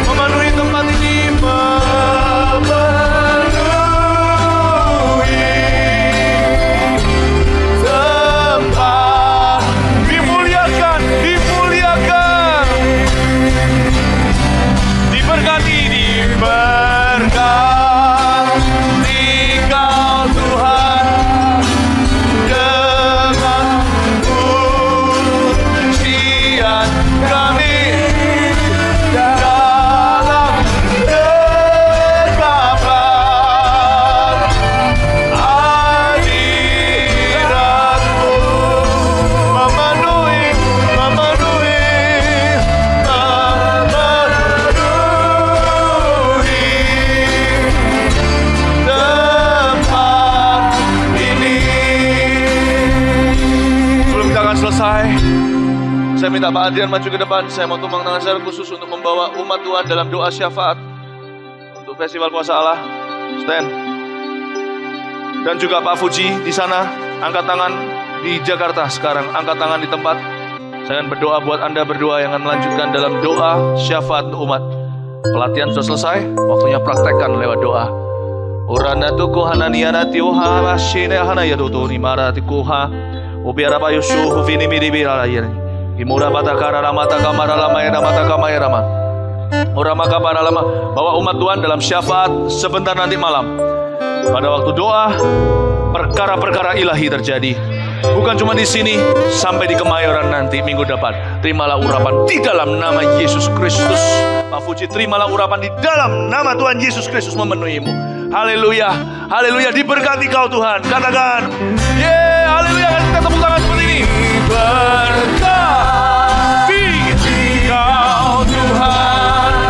memenuhi tempat ini, memenuhi tempat. Dimuliakan, dimuliakan, diberkati, diberkati kau Tuhan, dengan pujian kami dalam dekapan hadirat-Mu, memenuhi, memenuhi, memenuhi tempat ini. Sebelum kita akan selesai, saya minta Pak Adrian maju ke depan. Saya mau tumpang tangan saya khusus untuk membawa umat Tuhan dalam doa syafaat untuk festival kuasa Allah. Stand. Dan juga Pak Fuji di sana, angkat tangan di Jakarta sekarang, angkat tangan di tempat. Saya akan berdoa buat Anda berdua yang akan melanjutkan dalam doa syafaat untuk umat. Pelatihan sudah selesai, waktunya praktekkan lewat doa. Urana tuku hananiana tiuha mashine hanaya tutu ni marati kuha ubiara bayushu hufini miri birayir imura batakara ramata kamara lama ya ramata kamaya rama urama kamara lama. Bawa umat Tuhan dalam syafaat sebentar nanti malam. Pada waktu doa, perkara-perkara ilahi terjadi. Bukan cuma di sini, sampai di Kemayoran nanti minggu depan. Terimalah urapan di dalam nama Yesus Kristus. Pak Fuji, terimalah urapan di dalam nama Tuhan Yesus Kristus memenuhimu. Haleluya, haleluya, diberkati kau Tuhan. Katakan, yeay, haleluya. Kita tepuk tangan seperti ini. Berkati kau Tuhan.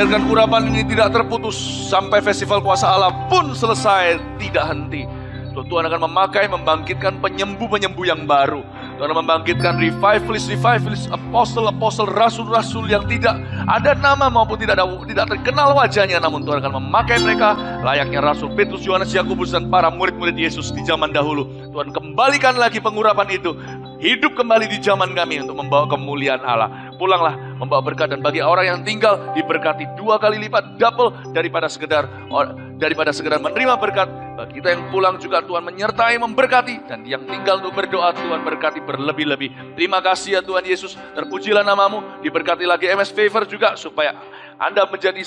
Biarkan urapan ini tidak terputus sampai festival kuasa Allah pun selesai, tidak henti. Tuhan akan memakai, membangkitkan penyembuh-penyembuh yang baru. Tuhan akan membangkitkan revivalist, apostle, rasul-rasul yang tidak ada nama maupun tidak terkenal wajahnya. Namun Tuhan akan memakai mereka layaknya Rasul Petrus, Yohanes, Yakobus dan para murid-murid Yesus di zaman dahulu. Tuhan kembalikan lagi pengurapan itu. Hidup kembali di zaman kami untuk membawa kemuliaan Allah. Pulanglah membawa berkat, dan bagi orang yang tinggal diberkati 2 kali lipat, double daripada sekedar menerima berkat. Bagi kita yang pulang juga Tuhan menyertai, memberkati, dan yang tinggal untuk berdoa Tuhan berkati berlebih-lebih. Terima kasih ya Tuhan Yesus, terpujilah namamu. Diberkati lagi GMS Favor juga, supaya Anda menjadi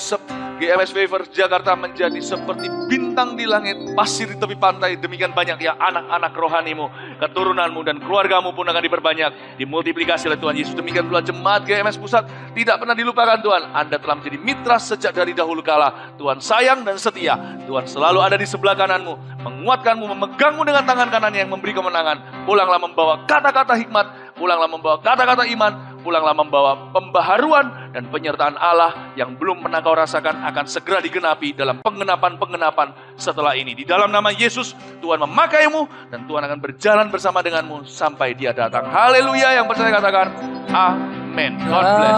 GMS Favor Jakarta menjadi seperti bintang di langit, pasir di tepi pantai. Demikian banyak ya anak-anak rohanimu, keturunanmu dan keluargamu pun akan diperbanyak, dimultiplikasi oleh Tuhan Yesus. Demikian pula jemaat GMS Pusat tidak pernah dilupakan Tuhan. Anda telah menjadi mitra sejak dari dahulu kala. Tuhan sayang dan setia. Tuhan selalu ada di sebelah kananmu, menguatkanmu, memegangmu dengan tangan kanannya yang memberi kemenangan. Pulanglah membawa kata-kata hikmat, pulanglah membawa kata-kata iman, pulanglah membawa pembaharuan dan penyertaan Allah yang belum pernah kau rasakan akan segera digenapi dalam penggenapan-penggenapan setelah ini. Di dalam nama Yesus, Tuhan memakaimu dan Tuhan akan berjalan bersama denganmu sampai Dia datang. Haleluya, yang percaya katakan amin. God bless.